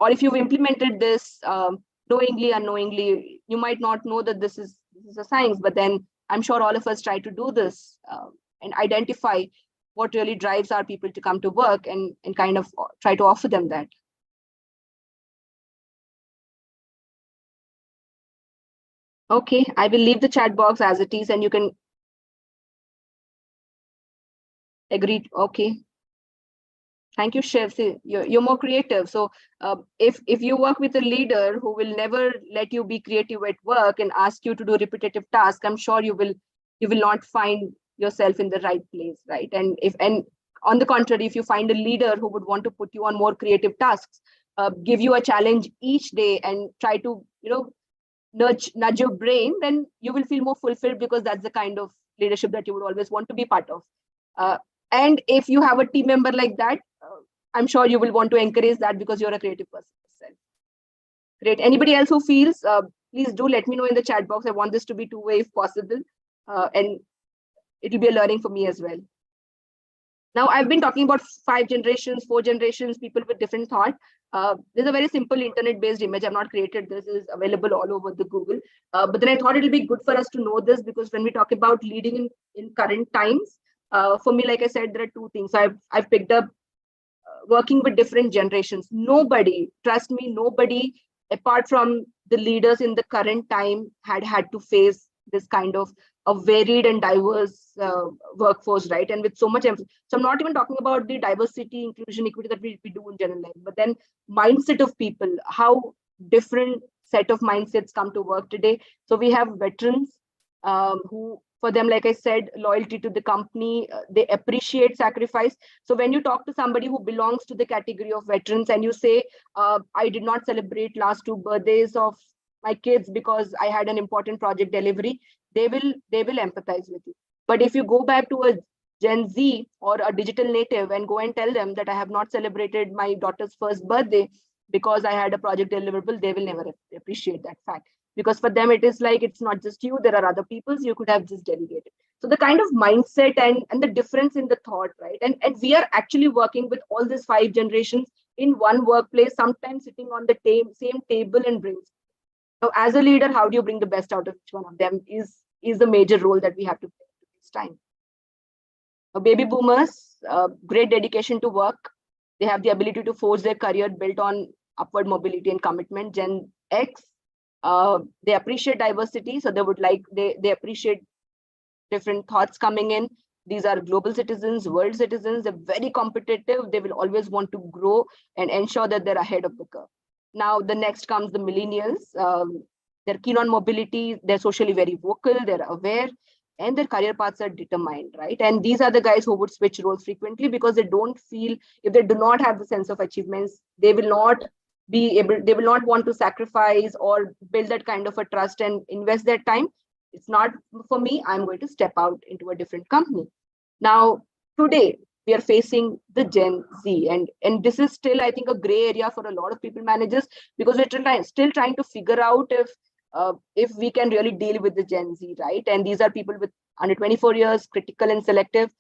Or if you've implemented this, knowingly, unknowingly, you might not know that this is a science, but then I'm sure all of us try to do this and identify what really drives our people to come to work and kind of try to offer them that. Okay, I will leave the chat box as it is and you can agree. Okay. Thank you, Shiv. See, you're more creative. So if you work with a leader who will never let you be creative at work and ask you to do repetitive tasks, I'm sure you will not find yourself in the right place, right? And on the contrary, if you find a leader who would want to put you on more creative tasks, give you a challenge each day and try to nudge your brain, then you will feel more fulfilled because that's the kind of leadership that you would always want to be part of. And if you have a team member like that, I'm sure you will want to encourage that because you're a creative person yourself. Great. Anybody else who feels, please do let me know in the chat box. I want this to be two-way if possible. And it'll be a learning for me as well. Now, I've been talking about 5 generations, 4 generations, people with different thought. There's a very simple internet-based image. I've not created this. Is available all over the Google. But then I thought it'll be good for us to know this because when we talk about leading in current times, for me, like I said, there are 2 things. So I've picked up working with different generations. Nobody, trust me, nobody apart from the leaders in the current time had to face this kind of a varied and diverse workforce, right? And with so much emphasis. So I'm not even talking about the diversity, inclusion, equity that we do in general life, but then mindset of people, how different set of mindsets come to work today. So we have veterans who, for them, like I said, loyalty to the company, they appreciate sacrifice. So when you talk to somebody who belongs to the category of veterans and you say, I did not celebrate last 2 birthdays of my kids because I had an important project delivery, they will empathize with you. But if you go back to a Gen Z or a digital native and go and tell them that I have not celebrated my daughter's first birthday because I had a project deliverable, they will never appreciate that fact. Because for them, it is like, it's not just you, there are other peoples, you could have just delegated. So the kind of mindset and the difference in the thought, right? And we are actually working with all these 5 generations in one workplace, sometimes sitting on the same table and brainstorming. So as a leader, how do you bring the best out of each one of them is the major role that we have to play this time. Baby boomers, great dedication to work. They have the ability to forge their career built on upward mobility and commitment. Gen X, they appreciate diversity. So they appreciate different thoughts coming in. These are global citizens, world citizens. They're very competitive. They will always want to grow and ensure that they're ahead of the curve. Now, the next comes the millennials. They're keen on mobility. They're socially very vocal. They're aware. And their career paths are determined, right? And these are the guys who would switch roles frequently because they don't feel, if they do not have the sense of achievements, they will not want to sacrifice or build that kind of a trust and invest their time. It's not for me, I'm going to step out into a different company. Now, today, we are facing the Gen Z. And this is still, I think, a gray area for a lot of people managers because we're still trying to figure out if we can really deal with the Gen Z, right? And these are people with under 24 years, critical and selective.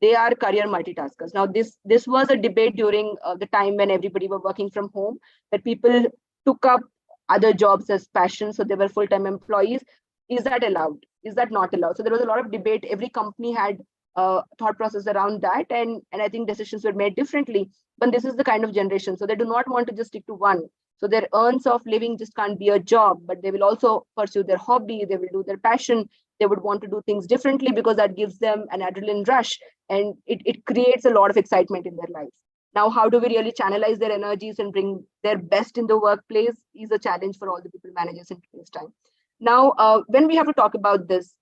They are career multitaskers. Now, this was a debate during the time when everybody were working from home, that people took up other jobs as passion, so they were full-time employees. Is that allowed? Is that not allowed? So there was a lot of debate. Every company had thought process around that, and I think decisions were made differently. But this is the kind of generation, so they do not want to just stick to one. So their earns of living just can't be a job, but they will also pursue their hobby. They will do their passion. They would want to do things differently because that gives them an adrenaline rush, and it creates a lot of excitement in their lives. Now, how do we really channelize their energies and bring their best in the workplace is a challenge for all the people managers in today's time. Now, when we have to talk about this,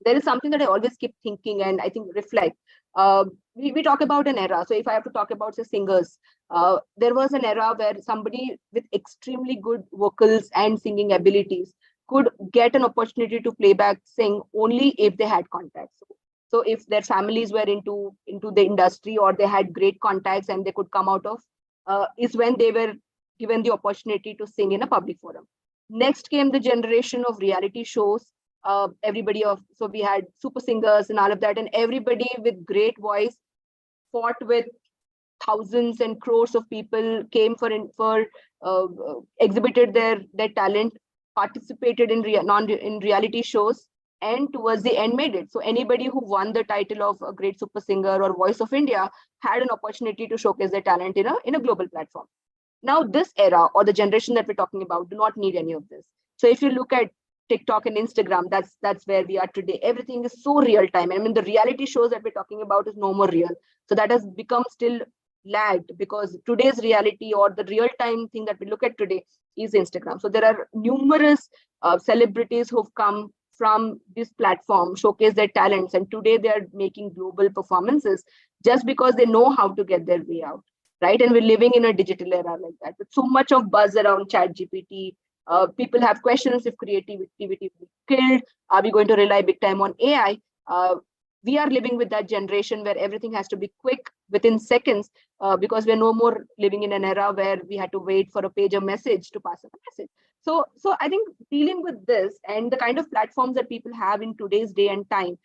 there is something that I always keep thinking and I think reflect. We talk about an era. So if I have to talk about, say, singers, there was an era where somebody with extremely good vocals and singing abilities could get an opportunity to playback sing only if they had contacts. So if their families were into the industry or they had great contacts and they could come out of, is when they were given the opportunity to sing in a public forum. Next came the generation of reality shows. So we had super singers and all of that, and everybody with great voice fought with thousands and crores of people came for exhibited their talent, participated in reality shows, and towards the end made it. So anybody who won the title of a great super singer or Voice of India had an opportunity to showcase their talent in a global platform. Now, this era or the generation that we're talking about do not need any of this. So if you look at TikTok and Instagram, that's where we are today. Everything is so real time. I mean, the reality shows that we're talking about is no more real. So that has become still lagged, because today's reality or the real time thing that we look at today is Instagram. So there are numerous celebrities who've come from this platform, showcase their talents, and today they are making global performances just because they know how to get their way out, right? And we're living in a digital era like that, with so much of buzz around ChatGPT. People have questions if creativity will be killed. Are we going to rely big time on AI? We are living with that generation where everything has to be quick within seconds, because we're no more living in an era where we had to wait for a pager message to pass on a message. So I think dealing with this and the kind of platforms that people have in today's day and time,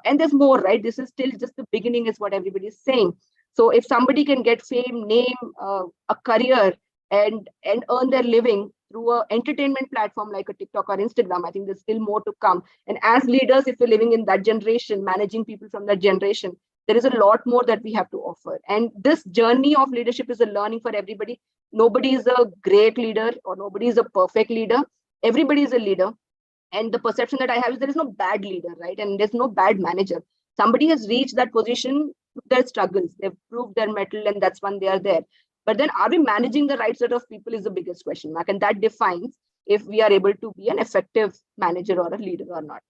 and there's more, right? This is still just the beginning, is what everybody is saying. So if somebody can get fame, name, a career, and earn their living through an entertainment platform like a TikTok or Instagram, I think there's still more to come. And as leaders, if we're living in that generation, managing people from that generation, there is a lot more that we have to offer. And this journey of leadership is a learning for everybody. Nobody is a great leader or nobody is a perfect leader. Everybody is a leader. And the perception that I have is there is no bad leader, right? And there's no bad manager. Somebody has reached that position with their struggles. They've proved their mettle, and that's when they are there. But then, are we managing the right set of people is the biggest question mark. And that defines if we are able to be an effective manager or a leader or not.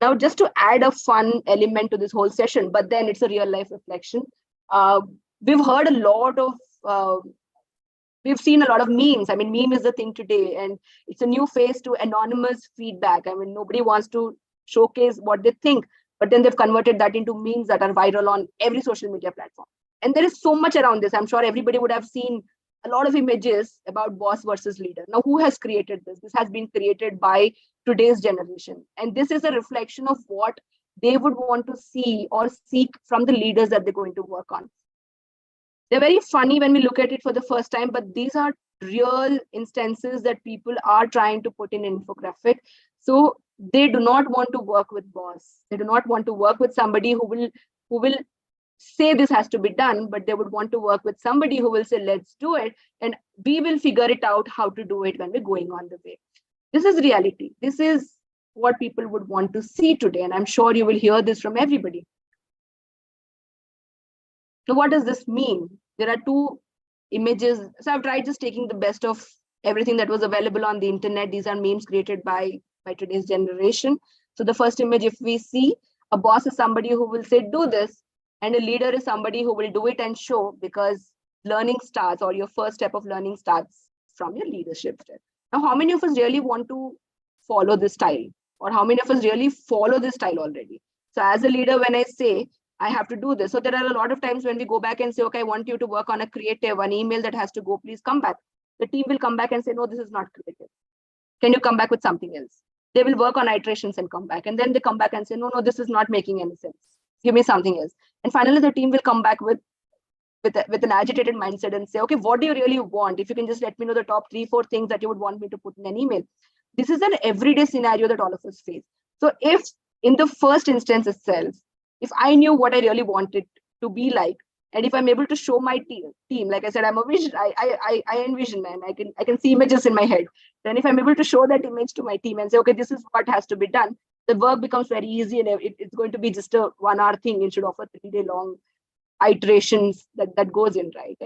Now, just to add a fun element to this whole session, but then it's a real life reflection. We've heard a lot of we've seen a lot of memes. I mean, meme is the thing today, and it's a new phase to anonymous feedback. I mean, nobody wants to showcase what they think, but then they've converted that into memes that are viral on every social media platform. And there is so much around this. I'm sure everybody would have seen a lot of images about boss versus leader. Now, who has created this? This has been created by today's generation. And this is a reflection of what they would want to see or seek from the leaders that they're going to work on. They're very funny when we look at it for the first time, but these are real instances that people are trying to put in infographic. So they do not want to work with boss. They do not want to work with somebody who will say this has to be done, but they would want to work with somebody who will say, let's do it. And we will figure it out how to do it when we're going on the way. This is reality. This is what people would want to see today. And I'm sure you will hear this from everybody. So what does this mean? There are two images. So I've tried just taking the best of everything that was available on the internet. These are memes created by today's generation. So the first image, if we see, a boss is somebody who will say, do this. And a leader is somebody who will do it and show, because learning starts, or your first step of learning starts from your leadership step. Now, how many of us really want to follow this style? Or how many of us really follow this style already? So as a leader, when I say, I have to do this. So there are a lot of times when we go back and say, okay, I want you to work on a creative, an email that has to go, please come back. The team will come back and say, no, this is not creative. Can you come back with something else? They will work on iterations and come back. And then they come back and say, no, this is not making any sense. Give me something else. And finally, the team will come back with an agitated mindset and say, okay, what do you really want? If you can just let me know the top 3-4 things that you would want me to put in an email. This is an everyday scenario that all of us face. So if in the first instance itself, if I knew what I really wanted to be like, and if I'm able to show my team, like I said, I'm a vision, I envision, and I can see images in my head. Then if I'm able to show that image to my team and say, okay, this is what has to be done, the work becomes very easy, and it's going to be just a 1-hour thing instead of a 3-day long iterations that goes in, right?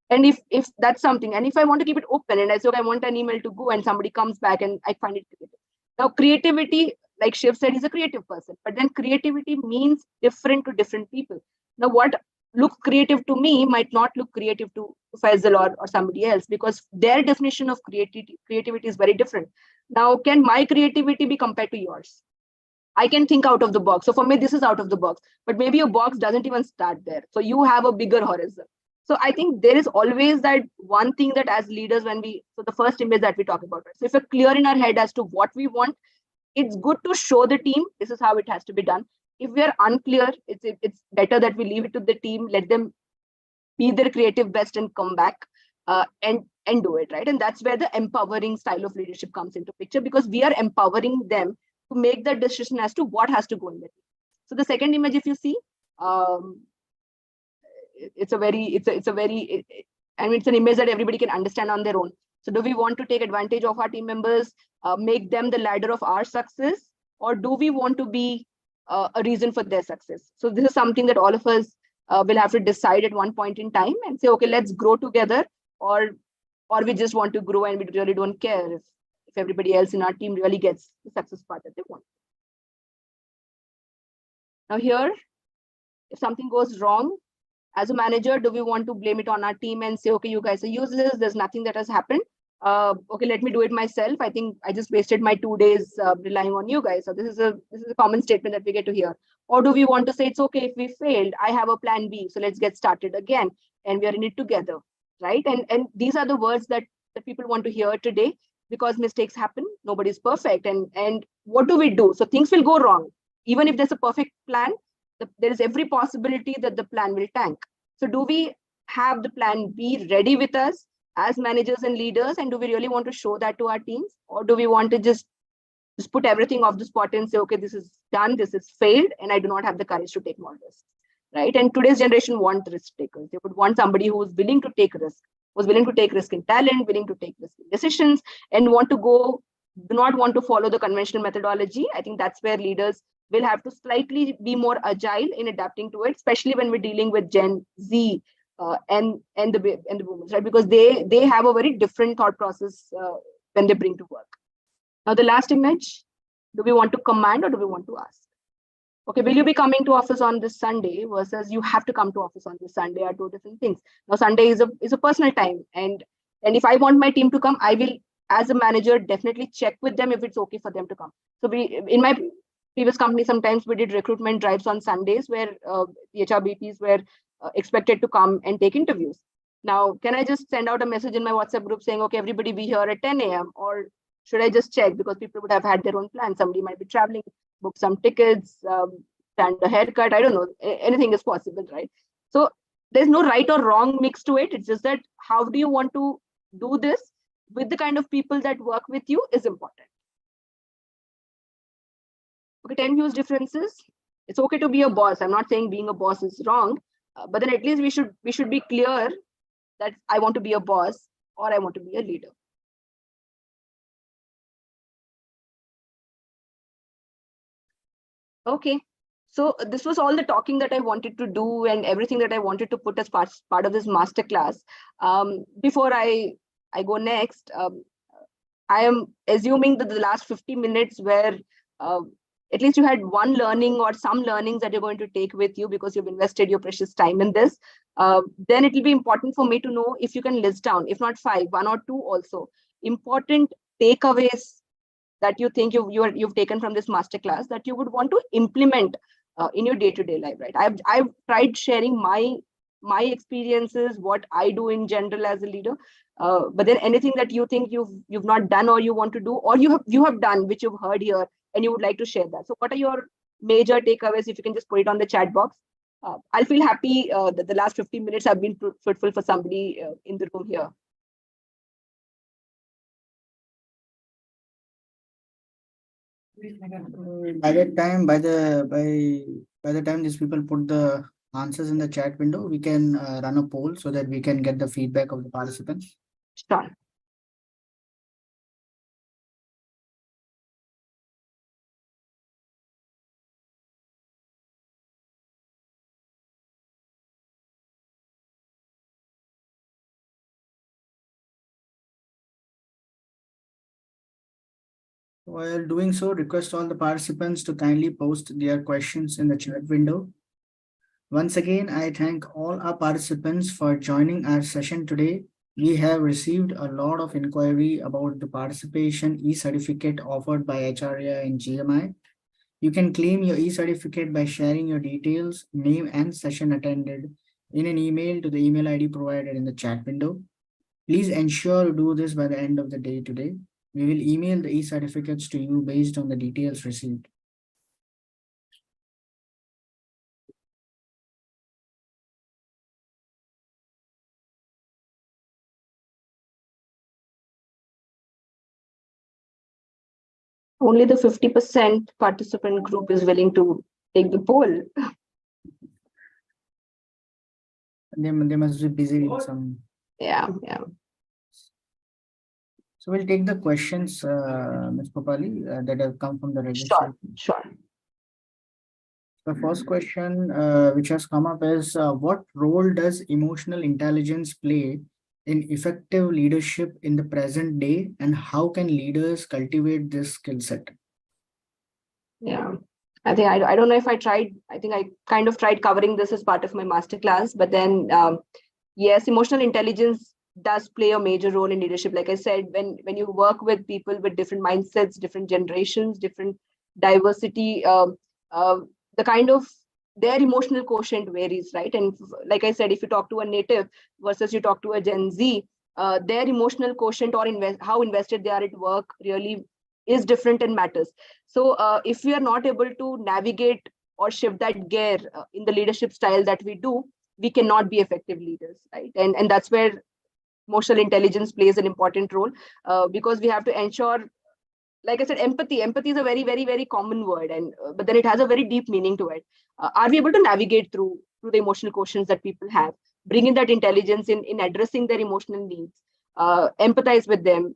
And if that's something, and if I want to keep it open and I say, okay, I want an email to go, and somebody comes back and I find it creative. Now, creativity, like Shiv said, is a creative person, but then creativity means different to different people. Now, what looks creative to me might not look creative to Faisal or somebody else, because their definition of creativity is very different. Now, can my creativity be compared to yours? I can think out of the box. So for me, this is out of the box, but maybe your box doesn't even start there. So you have a bigger horizon. So I think there is always that one thing that as leaders, so the first image that we talk about, right? So if we're clear in our head as to what we want, it's good to show the team, this is how it has to be done. If we are unclear, it's better that we leave it to the team, let them be their creative best and come back and do it, right? And that's where the empowering style of leadership comes into picture, because we are empowering them to make the decision as to what has to go in the team. So the second image, if you see, it's an image that everybody can understand on their own. So do we want to take advantage of our team members, make them the ladder of our success, or do we want to be a reason for their success? So this is something that all of us will have to decide at one point in time and say, okay, let's grow together, or we just want to grow and we really don't care if everybody else in our team really gets the success part that they want. Now here, if something goes wrong, as a manager, do we want to blame it on our team and say, okay, you guys are useless, there's nothing that has happened, okay, let me do it myself, I think I just wasted my 2 days relying on you guys? So this is a common statement that we get to hear. Or do we want to say, it's okay if we failed, I have a plan B, so let's get started again and we are in it together, right? And these are the words that people want to hear today, because mistakes happen, nobody's perfect, and what do we do? So things will go wrong. Even if there's a perfect plan, there is every possibility that the plan will tank. So do we have the plan B ready with us as managers and leaders? And do we really want to show that to our teams? Or do we want to just put everything off the spot and say, okay, this is done, this is failed, and I do not have the courage to take more risks, right? And today's generation want risk takers. They would want somebody who is willing to take risk, who's willing to take risk in talent, willing to take risk in decisions, and do not want to follow the conventional methodology. I think that's where leaders will have to slightly be more agile in adapting to it, especially when we're dealing with Gen Z and the boomers, right? Because they have a very different thought process when they bring to work. Now, the last image, do we want to command or do we want to ask? Okay, will you be coming to office on this Sunday versus you have to come to office on this Sunday are two different things. Now, Sunday is a personal time, and if I want my team to come, I will, as a manager, definitely check with them if it's okay for them to come. So in my previous company, sometimes we did recruitment drives on Sundays where the HRBPs were expected to come and take interviews. Now, can I just send out a message in my WhatsApp group saying, okay, everybody be here at 10 a.m. or should I just check, because people would have had their own plans? Somebody might be traveling, book some tickets, stand a haircut. I don't know. Anything is possible, right? So there's no right or wrong mix to it. It's just that how do you want to do this with the kind of people that work with you is important. Okay, 10 huge differences. It's okay to be a boss. I'm not saying being a boss is wrong, but then at least we should be clear that I want to be a boss or I want to be a leader. Okay, so this was all the talking that I wanted to do and everything that I wanted to put as part of this masterclass. Before I go next, I am assuming that the last 50 minutes were at least you had one learning or some learnings that you're going to take with you because you've invested your precious time in this. Then it will be important for me to know if you can list down, if not 5, 1 or 2 also, important takeaways that you think you've taken from this masterclass that you would want to implement in your day-to-day life, right? I've tried sharing my experiences, what I do in general as a leader, but then anything that you think you've not done or you want to do, or you have done, which you've heard here, and you would like to share that. So what are your major takeaways? If you can just put it on the chat box. I'll feel happy that the last 15 minutes have been fruitful for somebody in the room here. By the time these people put the answers in the chat window, we can run a poll so that we can get the feedback of the participants. Sure. While doing so, request all the participants to kindly post their questions in the chat window. Once again, I thank all our participants for joining our session today. We have received a lot of inquiry about the participation e-certificate offered by HRIA and GMI. You can claim your e-certificate by sharing your details, name and session attended in an email to the email ID provided in the chat window. Please ensure to do this by the end of the day today. We will email the e-certificates to you based on the details received. Only the 50% participant group is willing to take the poll. They must be busy with some. Yeah. So we'll take the questions, Ms. Popali, that have come from the registration. Sure. The first question which has come up is what role does emotional intelligence play in effective leadership in the present day, and how can leaders cultivate this skill set? Yeah. I think I don't know if I tried. I think I kind of tried covering this as part of my masterclass, but then yes, emotional intelligence does play a major role in leadership. Like I said, when you work with people with different mindsets, different generations, different diversity, the kind of their emotional quotient varies, right? And like I said, if you talk to a native versus you talk to a Gen Z, their emotional quotient or how invested they are at work really is different and matters. So if we are not able to navigate or shift that gear in the leadership style that we do, we cannot be effective leaders, right? And that's where emotional intelligence plays an important role, because we have to ensure, like I said, empathy is a very, very, very common word, and but then it has a very deep meaning to it. Are we able to navigate through the emotional quotients that people have, bring in that intelligence in addressing their emotional needs, empathize with them,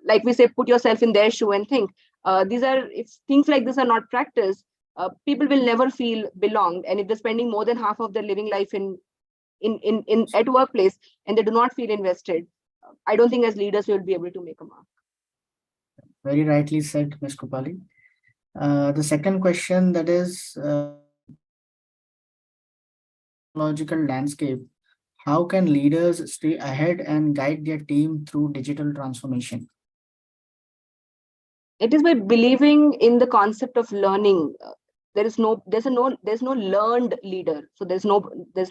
like we say, put yourself in their shoe and think. These are, if things like this are not practiced, people will never feel belonged, and if they're spending more than half of their living life in at workplace and they do not feel invested, I don't think as leaders we will be able to make a mark. Very rightly said, Ms. Kopali. The second question, that is technological landscape. How can leaders stay ahead and guide their team through digital transformation? It is by believing in the concept of learning. There's no learned leader. So there's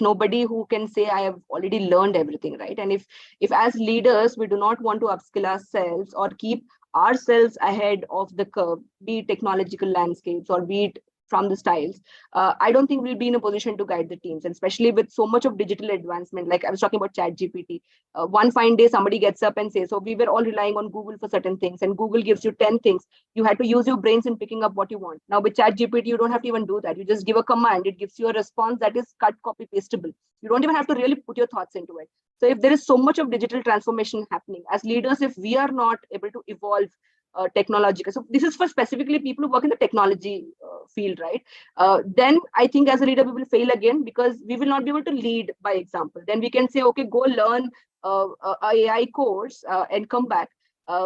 nobody who can say I have already learned everything, right? And if as leaders we do not want to upskill ourselves or keep ourselves ahead of the curve, be it technological landscapes or be it from the styles, I don't think we'll be in a position to guide the teams, and especially with so much of digital advancement. Like I was talking about ChatGPT. One fine day somebody gets up and says, so we were all relying on Google for certain things, and Google gives you 10 things. You had to use your brains in picking up what you want. Now with ChatGPT, you don't have to even do that. You just give a command, it gives you a response that is cut, copy, pastable. You don't even have to really put your thoughts into it. So if there is so much of digital transformation happening, as leaders, if we are not able to evolve technological, so this is for specifically people who work in the technology field, right? Then I think as a leader we will fail again, because we will not be able to lead by example. Then we can say, okay, go learn a AI course and come back.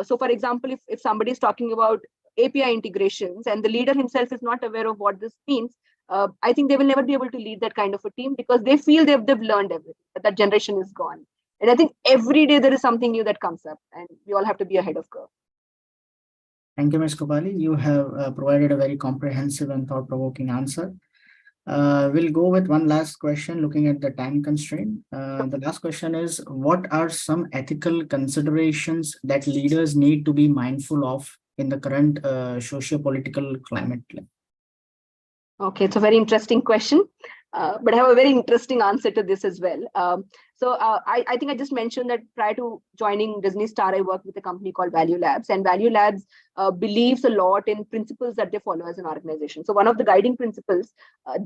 So for example, if somebody is talking about API integrations and the leader himself is not aware of what this means, I think they will never be able to lead that kind of a team, because they feel they've learned everything, that generation is gone. And I think every day there is something new that comes up, and we all have to be ahead of curve. Thank you, Ms. Kopali. You have provided a very comprehensive and thought-provoking answer. We'll go with one last question, looking at the time constraint. The last question is, what are some ethical considerations that leaders need to be mindful of in the current socio-political climate? Okay, it's a very interesting question, but I have a very interesting answer to this as well. I think I just mentioned that prior to joining Disney Star, I worked with a company called Value Labs, and Value Labs believes a lot in principles that they follow as an organization. So one of the guiding principles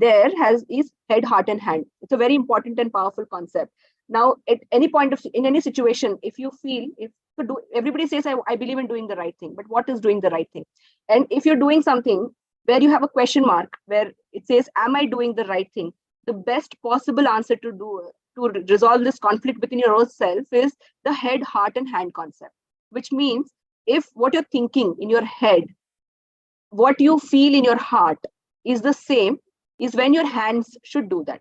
is head, heart, and hand. It's a very important and powerful concept. Now, at any point in any situation, if you feel, everybody says, I believe in doing the right thing, but what is doing the right thing? And if you're doing something where you have a question mark, where it says, am I doing the right thing? The best possible answer to resolve this conflict within your own self is the head, heart, and hand concept, which means if what you're thinking in your head, what you feel in your heart is the same, is when your hands should do that.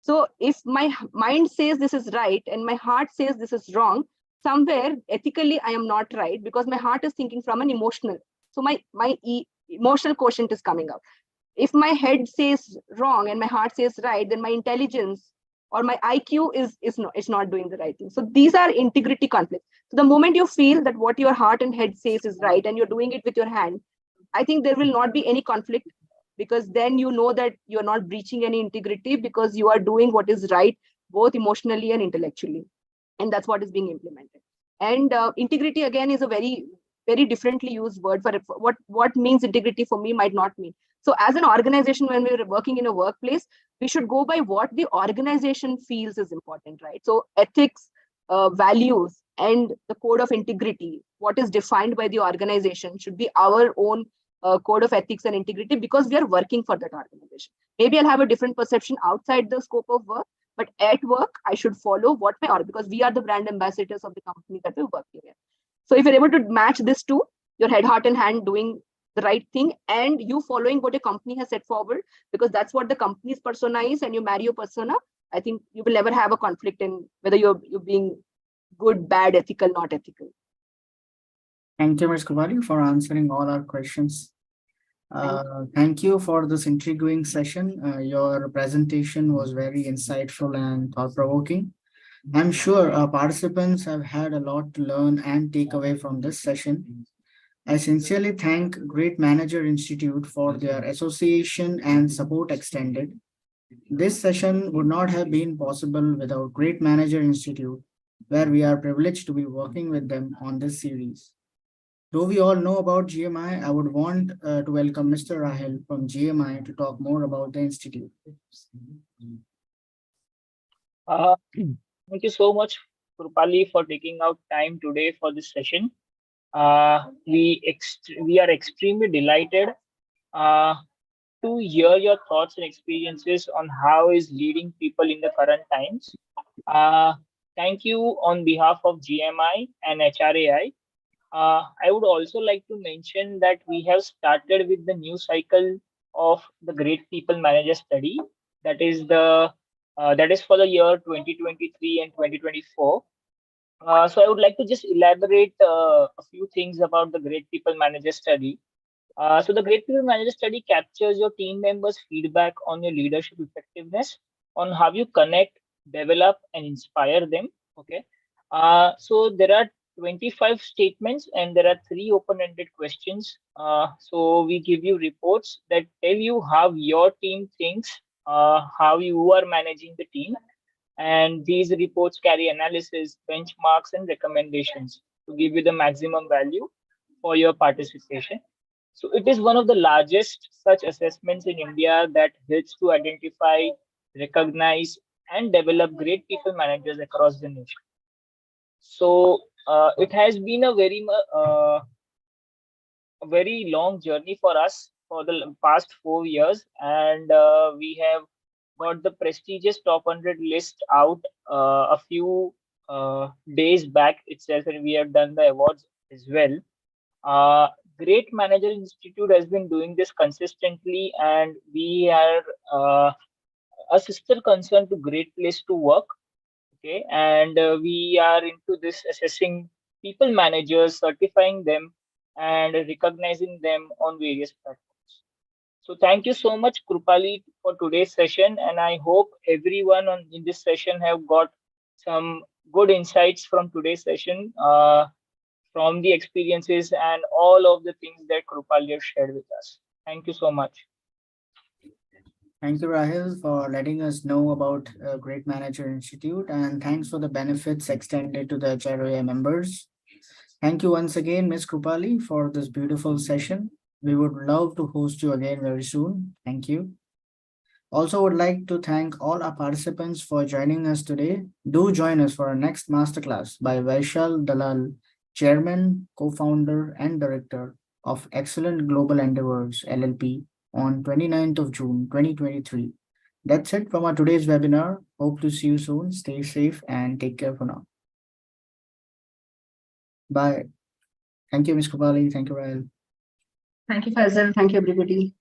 So if my mind says this is right and my heart says this is wrong, somewhere ethically I am not right, because my heart is thinking from an emotional. So my emotional quotient is coming out. If my head says wrong and my heart says right, then my intelligence or my IQ is not doing the right thing. So these are integrity conflicts. So the moment you feel that what your heart and head says is right and you're doing it with your hand, I think there will not be any conflict, because then you know that you're not breaching any integrity, because you are doing what is right, both emotionally and intellectually. And that's what is being implemented. And integrity, again, is a very very differently used word for it. What means integrity for me might not mean. So as an organization, when we're working in a workplace, we should go by what the organization feels is important, right? So ethics, values, and the code of integrity, what is defined by the organization, should be our own code of ethics and integrity, because we are working for that organization. Maybe I'll have a different perception outside the scope of work, but at work, I should follow what my because we are the brand ambassadors of the company that we're working in. So if you're able to match this two, your head, heart, and hand doing the right thing, and you following what your company has set forward, because that's what the company's persona is, and you marry your persona, I think you will never have a conflict in whether you're being good, bad, ethical, not ethical. Thank you, Ms. Krupali, for answering all our questions. Thank you for this intriguing session. Your presentation was very insightful and thought-provoking. I'm sure our participants have had a lot to learn and take away from this session. I sincerely thank Great Manager Institute for their association and support extended. This session would not have been possible without Great Manager Institute, where we are privileged to be working with them on this series. Though we all know about GMI, I would want to welcome Mr. Rahil from GMI to talk more about the institute. Thank you so much, Krupali, for taking out time today for this session. We are extremely delighted to hear your thoughts and experiences on how is leading people in the current times. Thank you on behalf of GMI and HRAI. I would also like to mention that we have started with the new cycle of the Great People Manager Study. That is for the year 2023 and 2024. So I would like to just elaborate a few things about the Great People Manager Study. So the Great People Manager Study captures your team members' feedback on your leadership effectiveness, on how you connect, develop, and inspire them. Okay. So there are 25 statements and there are 3 open-ended questions. So we give you reports that tell you how your team thinks, how you are managing the team. And these reports carry analysis, benchmarks, and recommendations to give you the maximum value for your participation. So it is one of the largest such assessments in India that helps to identify, recognize, and develop great people managers across the nation. So it has been a very long journey for us for the past 4 years, and we have got the prestigious top 100 list out a few days back itself, and we have done the awards as well. Great Manager Institute has been doing this consistently, and we are a sister concern to Great Place to Work. Okay, and we are into this assessing people managers, certifying them, and recognizing them on various platforms. So thank you so much, Krupali, for today's session, and I hope everyone in this session have got some good insights from today's session, from the experiences and all of the things that Krupali have shared with us. Thank you so much. Thank you, Rahil, for letting us know about Great Manager Institute, and thanks for the benefits extended to the HRAI members. Thank you once again, Ms. Krupali, for this beautiful session. We would love to host you again very soon. Thank you. Also would like to thank all our participants for joining us today. Do join us for our next masterclass by Vaishal Dalal, Chairman, Co-founder, and Director of Excellent Global Endeavors, LLP, on 29th of June, 2023. That's it from our today's webinar. Hope to see you soon. Stay safe and take care for now. Bye. Thank you, Ms. Krupali. Thank you, Rahil. Thank you, Faisal. Thank you, everybody.